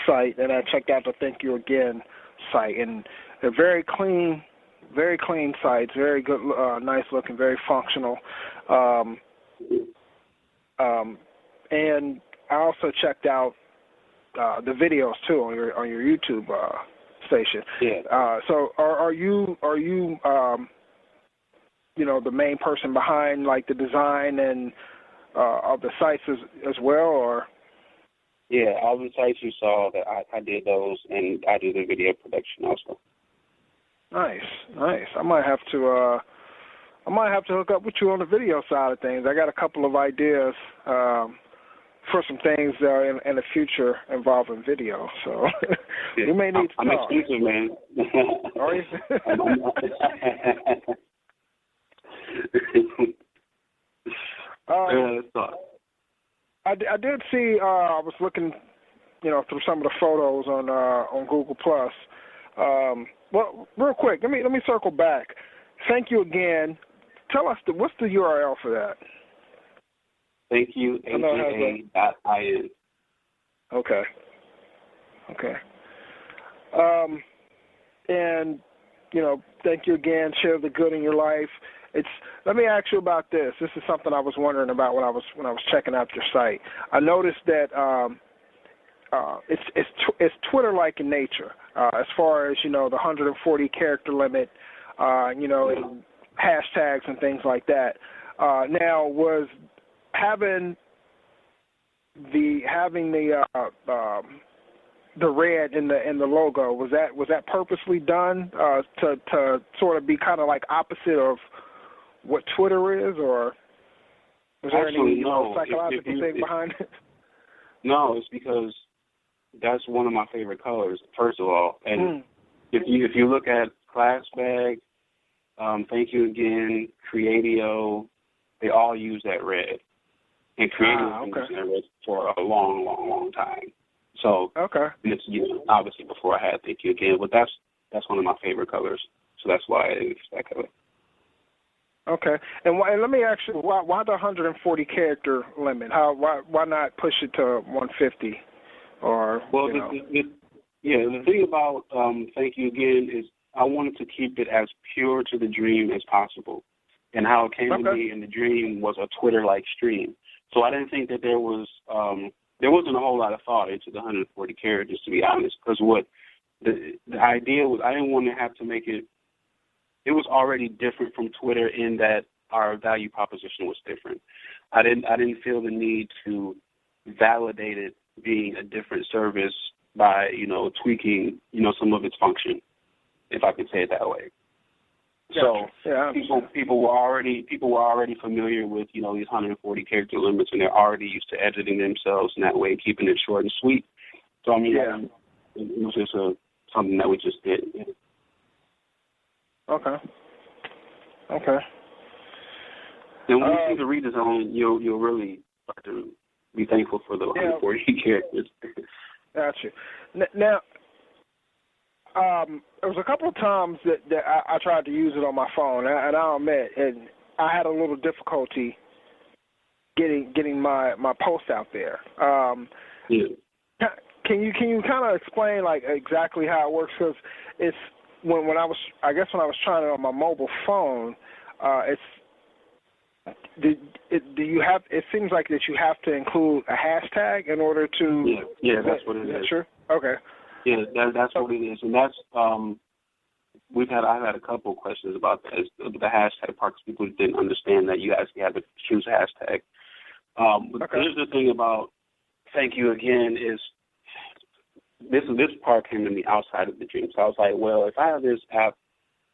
site, and I checked out the Thank You Again site, and they're very clean sites, very good, nice looking, very functional. And I also checked out the videos too on your YouTube station. Yeah. So are you you know, the main person behind like the design and of the sites as well, or? Yeah, all the sites you saw that I did those, and I do the video production also. Nice. I might have to hook up with you on the video side of things. I got a couple of ideas for some things in the future involving video. So we may need to talk. I'm exclusive, man. Are you? I did see. I was looking, you know, through some of the photos on Google Plus. Well, real quick, let me circle back. Thank you again. Tell us what's the URL for that? Thank you, AWLCo.in. Okay. And, you know, thank you again. Share the good in your life. Let me ask you about this. This is something I was wondering about when I was checking out your site. I noticed that it's Twitter-like in nature, as far as, you know, the 140 character limit, you know, and hashtags and things like that. Now, was having the the red in the logo, was that purposely done to sort of be kind of like opposite of what Twitter is, or was there any psychological thing behind it? No, it's because that's one of my favorite colors, first of all. And if you look at Classbag, Thank You Again, Creadio, they all use that red. And Creadio has been using that red for a long, long, long time. So it's, obviously before I had Thank You Again, but that's one of my favorite colors. So that's why it's that color. Okay, and let me ask you, why the 140 character limit? Why not push it to 150? Or the thing about Thank You Again is I wanted to keep it as pure to the dream as possible, and how it came to me in the dream was a Twitter-like stream. So I didn't think that there wasn't a whole lot of thought into the 140 characters, to be honest, because what the idea was, I didn't want to have to make it. It was already different from Twitter in that our value proposition was different. I didn't feel the need to validate it being a different service by, tweaking, some of its function, if I could say it that way. Gotcha. So people were already familiar with, these 140 character limits, and they're already used to editing themselves in that way, keeping it short and sweet. So it was just something that we just did. Okay. And when you see the redesign, you'll really start to be thankful for the 140 characters. Gotcha. Now, there was a couple of times that I tried to use it on my phone, and I'll admit, and I had a little difficulty getting my post out there. Can you kind of explain like exactly how it works? Because it's when I was trying it on my mobile phone, it seems like that you have to include a hashtag in order to. Yeah, that's what it is. Sure. Okay. Yeah, that's what it is, and that's I've had a couple of questions about that. The hashtag part, because people didn't understand that you actually have to choose a hashtag. But here's the thing about Thank You Again is this part came to me outside of the dream. So I was like, well, if I have this app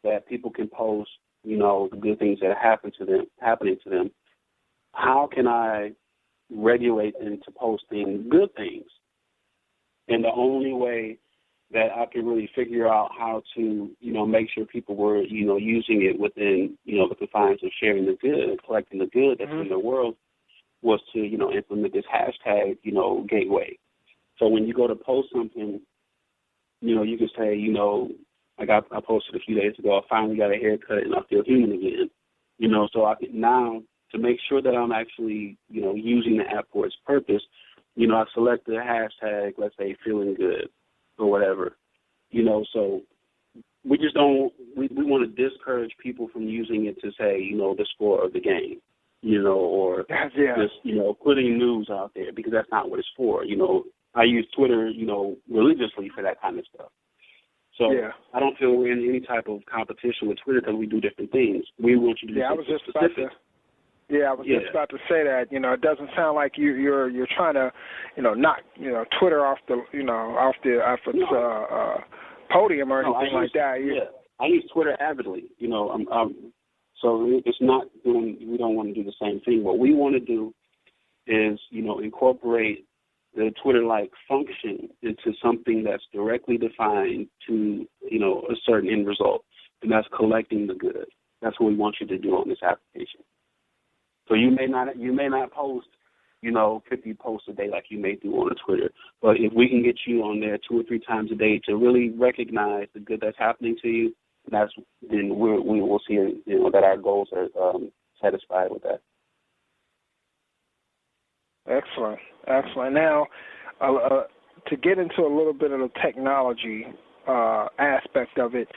that people can post, the good things that are happening to them, how can I regulate them to posting good things? And the only way that I could really figure out how to, make sure people were, using it within, the confines of sharing the good, collecting the good that's in the world, was to, implement this hashtag, gateway. So when you go to post something, you can say, like I posted a few days ago, I finally got a haircut and I feel human again. So I can now, to make sure that I'm actually, using the app for its purpose, I select the hashtag, let's say, feeling good or whatever, so we just don't, we want to discourage people from using it to say, the score of the game, or just, putting news out there, because that's not what it's for. I use Twitter, religiously for that kind of stuff. So I don't feel we're in any type of competition with Twitter because we do different things. We want you to do something specific. I was just about to say that. It doesn't sound like you're trying to, knock Twitter off the podium or anything like that. I use Twitter avidly. So it's not doing. We don't want to do the same thing. What we want to do is, incorporate the Twitter-like function into something that's directly defined to, a certain end result, and that's collecting the good. That's what we want you to do on this application. So you may not post, 50 posts a day like you may do on Twitter, but if we can get you on there 2 or 3 times a day to really recognize the good that's happening to you, then we will see, that our goals are satisfied with that. Excellent. Now, to get into a little bit of the technology aspect of it,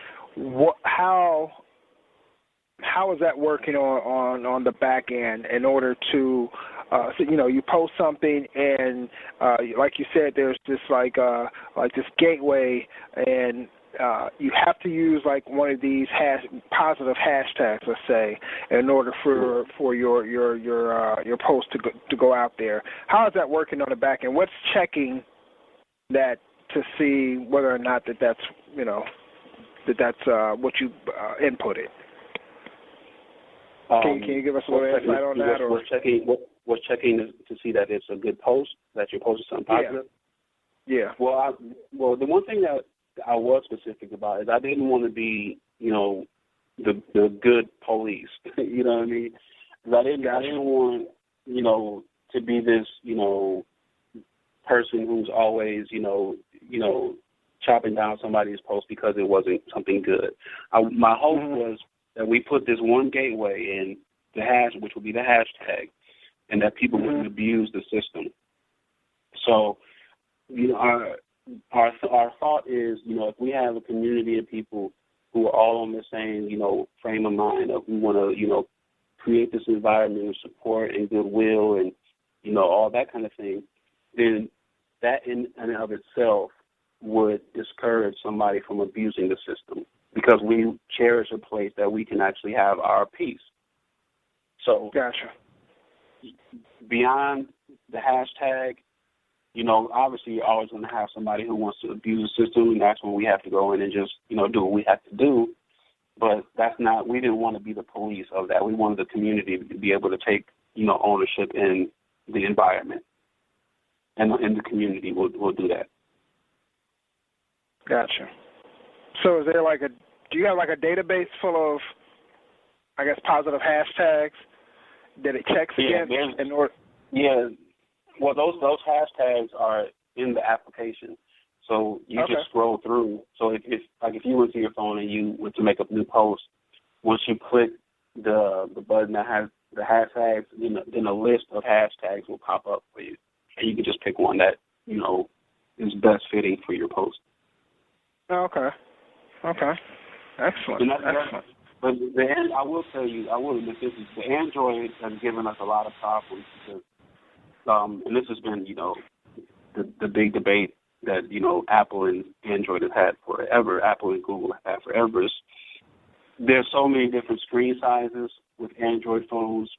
how is that working on the back end in order to, you post something and like you said, there's this like this gateway, and you have to use like one of these positive hashtags, let's say, in order for your post to go out there. How is that working on the back end? What's checking that to see whether or not that's what you inputted. Can you give us a little insight on that? What's checking to see that it's a good post, that you're posting something positive? Yeah. Well, the one thing that I was specific about is I didn't want to be, the good police. You know what I mean? 'Cause I didn't want, to be this, person who's always, chopping down somebody's post because it wasn't something good. My hope was that we put this one gateway in the which would be the hashtag, and that people wouldn't abuse the system. So, our thought is, if we have a community of people who are all on the same, frame of mind of we want to, create this environment of support and goodwill and, all that kind of thing, then that in and of itself would discourage somebody from abusing the system, because we cherish a place that we can actually have our peace. So, gotcha. Beyond the hashtag, obviously you're always going to have somebody who wants to abuse the system, and that's when we have to go in and just, do what we have to do. But we didn't want to be the police of that. We wanted the community to be able to take, ownership in the environment. And the community will do that. Gotcha. So is there do you have a database full of, I guess, positive hashtags that it checks against? Yeah. Well, those hashtags are in the application. So you just scroll through. So if you went to your phone and you went to make a new post, once you click the button that has the hashtags, then a list of hashtags will pop up for you. And you can just pick one that, is best fitting for your post. Okay. Excellent. Excellent. But I will tell you, the Android has given us a lot of problems because, and this has been, the big debate that, Apple and Android have had forever, Apple and Google have had forever. There's so many different screen sizes with Android phones,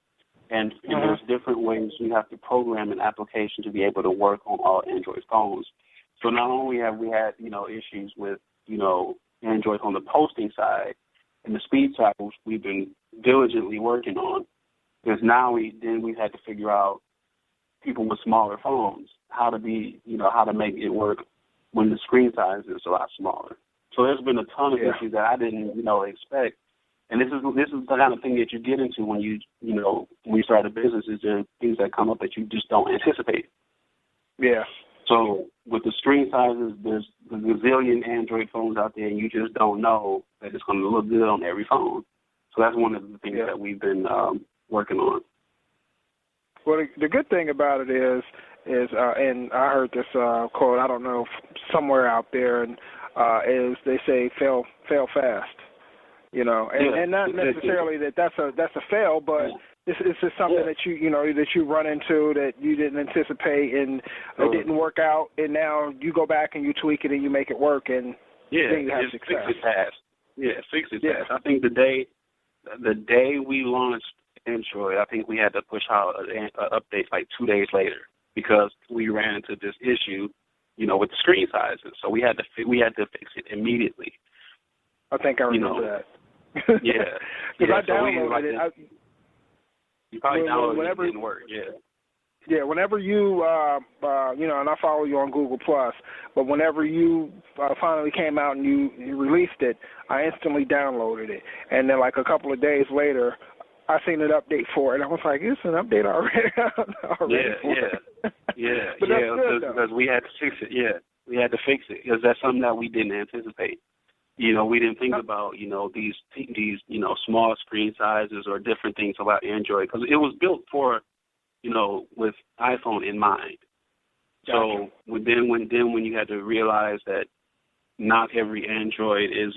and there's different ways you have to program an application to be able to work on all Android phones. So not only have we had, issues with, Android on the posting side and the speed side, which we've been diligently working on, because now we've had to figure out people with smaller phones, how to make it work when the screen size is a lot smaller. So there's been a ton of issues that I didn't, expect. And this is the kind of thing that you get into when when you start a business, is there things that come up that you just don't anticipate. Yeah. So with the screen sizes, there's a gazillion Android phones out there, and you just don't know that it's going to look good on every phone. So that's one of the things that we've been working on. Well, the good thing about it is, and I heard this quote, I don't know, somewhere out there, and is they say fail fast, and not necessarily that's a fail, but it's just something that you run into that you didn't anticipate, and it didn't work out, and now you go back and you tweak it and you make it work, and then you have success. Fix it fast. Yeah, fix it fast. I think the day we launched Android, I think we had to push out an update 2 days later, because we ran into this issue, with the screen sizes. So we had to fix it immediately. I think I remember that. Yeah. Because I downloaded it. You probably downloaded it, it didn't work. Yeah. Yeah, whenever you, and I follow you on Google+, but whenever you finally came out and you released it, I instantly downloaded it. And then a couple of days later, I seen an update for it. I was like, it's an update already. Yeah, but that's good, because we had to fix it. Yeah, we had to fix it because that's something that we didn't anticipate. We didn't think about, these small screen sizes or different things about Android, because it was built for, with iPhone in mind. Gotcha. So then when you had to realize that not every Android is,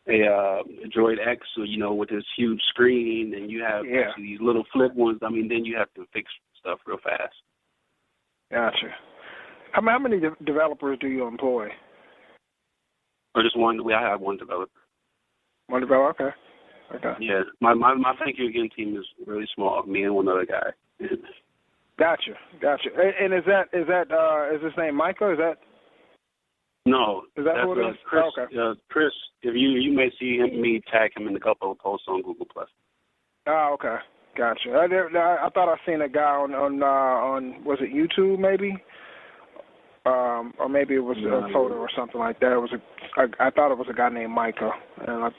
a Droid X, with this huge screen, and you have these little flip ones. I mean, then you have to fix stuff real fast. Gotcha. How many developers do you employ? Or just one? I have one developer. One developer, okay. Yeah, my Thank You Again team is really small. Me and one other guy. Gotcha. And is his name Micah? Is that? No, Is that who it is? Chris. Oh, okay. Chris, if you may see me tag him in a couple of posts on Google Plus. Oh, okay. Gotcha. I thought I seen a guy on was it YouTube maybe? Or maybe it was a photo or something like that. I thought it was a guy named Micah. And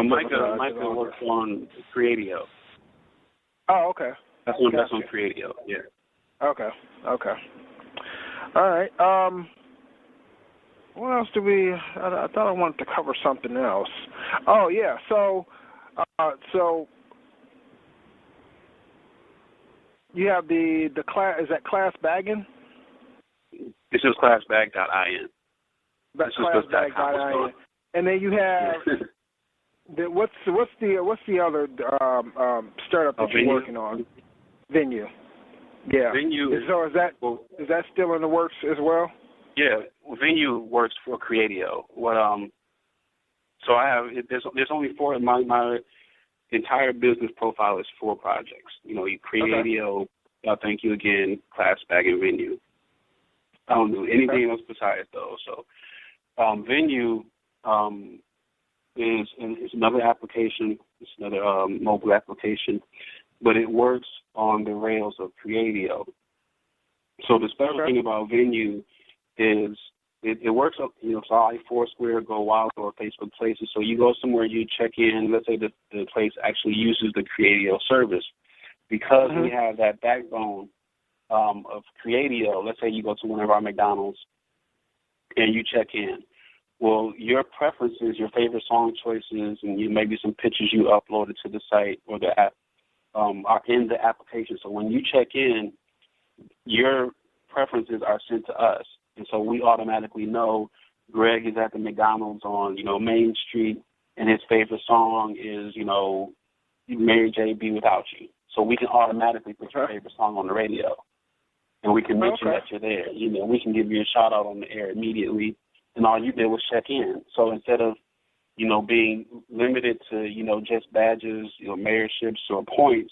Micah works on Creadio. Oh, okay. That's on Creadio. Yeah. Okay. All right. What else do we? I thought I wanted to cover something else. Oh yeah. So you have the class. Is that Classbagging? This is classbag.in. That's classbag.in. And then you have what's the other startup that you're working on? Vinyu. Yeah. Vinyu. So is that still in the works as well? Yeah. Vinyu works for Creadio. So I have there's only four. My entire business profile is 4 projects. Creadio. Okay. Thank you again. Classbag and Vinyu. I don't do anything else besides those. So, Vinyu is another application. It's another mobile application, but it works on the rails of Creadio. So the special thing about Vinyu is it works up, so like Foursquare, Go Wild, or Facebook Places. So you go somewhere, you check in. Let's say the place actually uses the Creadio service because we have that backbone. Of Creadio, let's say you go to one of our McDonald's and you check in. Well, your preferences, your favorite song choices, and maybe some pictures you uploaded to the site or the app are in the application. So when you check in, your preferences are sent to us. And so we automatically know Greg is at the McDonald's on, Main Street, and his favorite song is, Mary J. Be Without You. So we can automatically put your favorite song on the radio. And we can mention that you're there. We can give you a shout out on the air immediately, and all you did was check in. So instead of, being limited to, just badges, mayorships or points,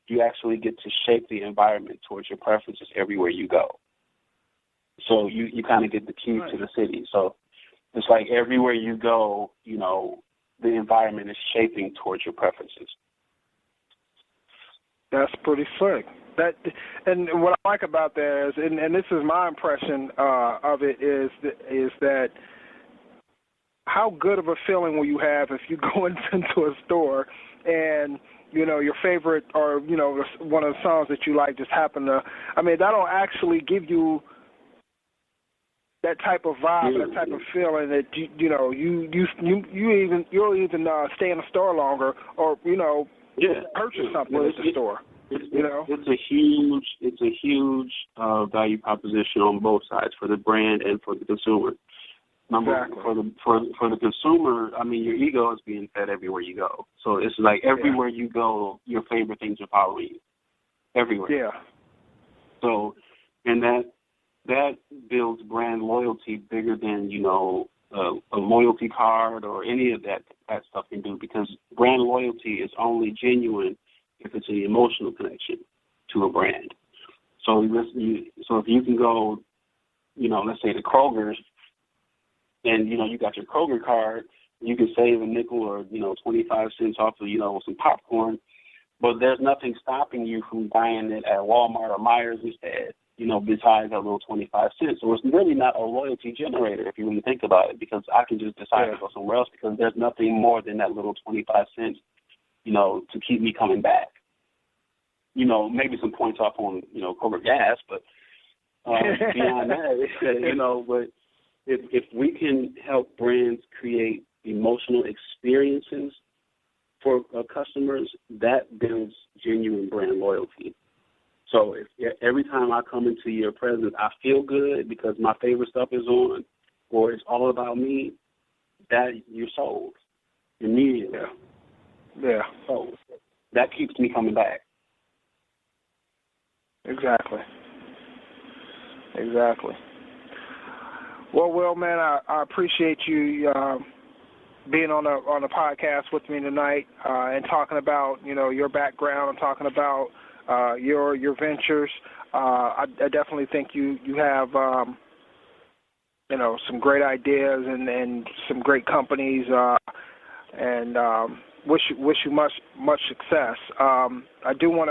you actually get to shape the environment towards your preferences everywhere you go. So you kind of get the keys to the city. So it's like everywhere you go, the environment is shaping towards your preferences. That's pretty slick. And what I like about that is, and this is my impression of it, is that how good of a feeling will you have if you go into a store and, your favorite or, one of the songs that you like just happen to, that'll actually give you that type of vibe, that type of feeling that, you'll even stay in the store longer or, purchase something at the store. It's a huge value proposition on both sides, for the brand and for the consumer. For the consumer, your ego is being fed everywhere you go. So it's like everywhere you go, your favorite things are following you. Everywhere. Yeah. So, and that builds brand loyalty bigger than a loyalty card or any of that stuff can do, because brand loyalty is only genuine if it's an emotional connection to a brand. So if you can go, let's say to Kroger's, and, you got your Kroger card, you can save a nickel or, 25 cents off of, some popcorn, but there's nothing stopping you from buying it at Walmart or Myers instead, besides that little 25 cents. So it's really not a loyalty generator if you really think about it, because I can just decide to go somewhere else because there's nothing more than that little 25 cents, to keep me coming back. Maybe some points off on, Kroger gas, but beyond that, but if we can help brands create emotional experiences for customers, that builds genuine brand loyalty. So if every time I come into your presence, I feel good because my favorite stuff is on, or it's all about me, that you're sold immediately. Yeah. So that keeps me coming back. Exactly. Well, Will, man, I appreciate you being on the podcast with me tonight and talking about your background and talking about your ventures. I definitely think you have some great ideas and some great companies, and wish you much success. I do want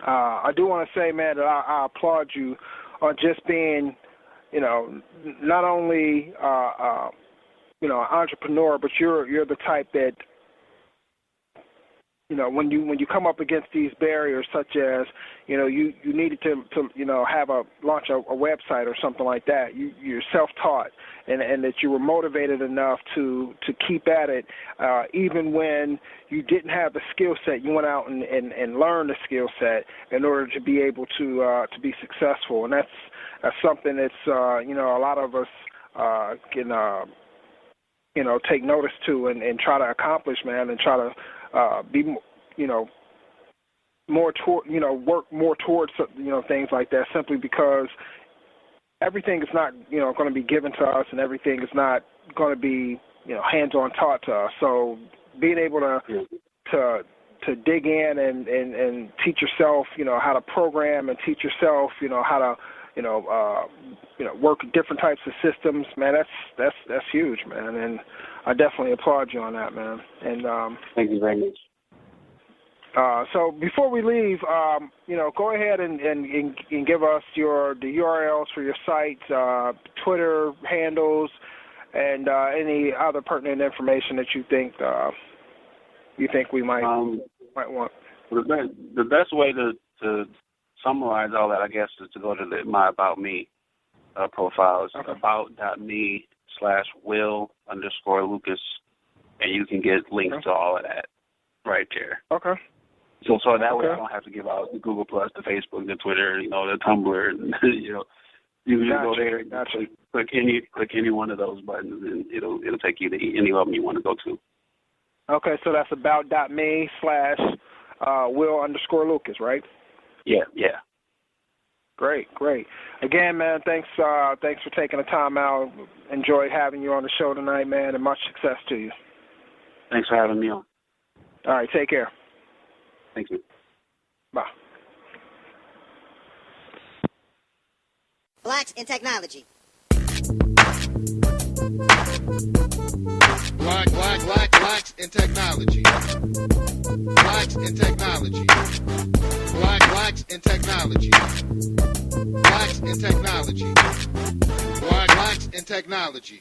to say, man, that I applaud you on just being, not only an entrepreneur, but you're the type that, when you come up against these barriers, such as, you needed to launch a website or something like that, you're self-taught, and that you were motivated enough to keep at it, even when you didn't have the skill set. You went out and learned the skill set in order to be able to be successful, and that's something that's a lot of us can take notice to and try to accomplish, man, and try to be, more toward, work more towards, things like that, simply because everything is not, going to be given to us, and everything is not going to be, hands-on taught to us. So being able to dig in and teach yourself, how to program, and teach yourself, how to, work different types of systems, man, that's huge, man, and I definitely applaud you on that, man. And thank you very much. So before we leave, go ahead and give us the URLs for your site, Twitter handles, and any other pertinent information that you think we might want. The best way to summarize all that, I guess, is to go to my About Me profile. It's about.me/Will_Lucas, and you can get links to all of that right there. Okay. So that way I don't have to give out the Google Plus, the Facebook, the Twitter, the Tumblr, you can just go there and click any one of those buttons, and it'll take you to any of them you want to go to. Okay, so that's about.me/Will_Lucas, right? Yeah. Great. Again, man, thanks for taking the time out. Enjoyed having you on the show tonight, man, and much success to you. Thanks for having me on. All right, take care. Thank you. Bye. Blacks in Technology. Blacks in Technology. Blacks in Technology. Blacks in Technology. Blacks in Technology. Blacks in Technology.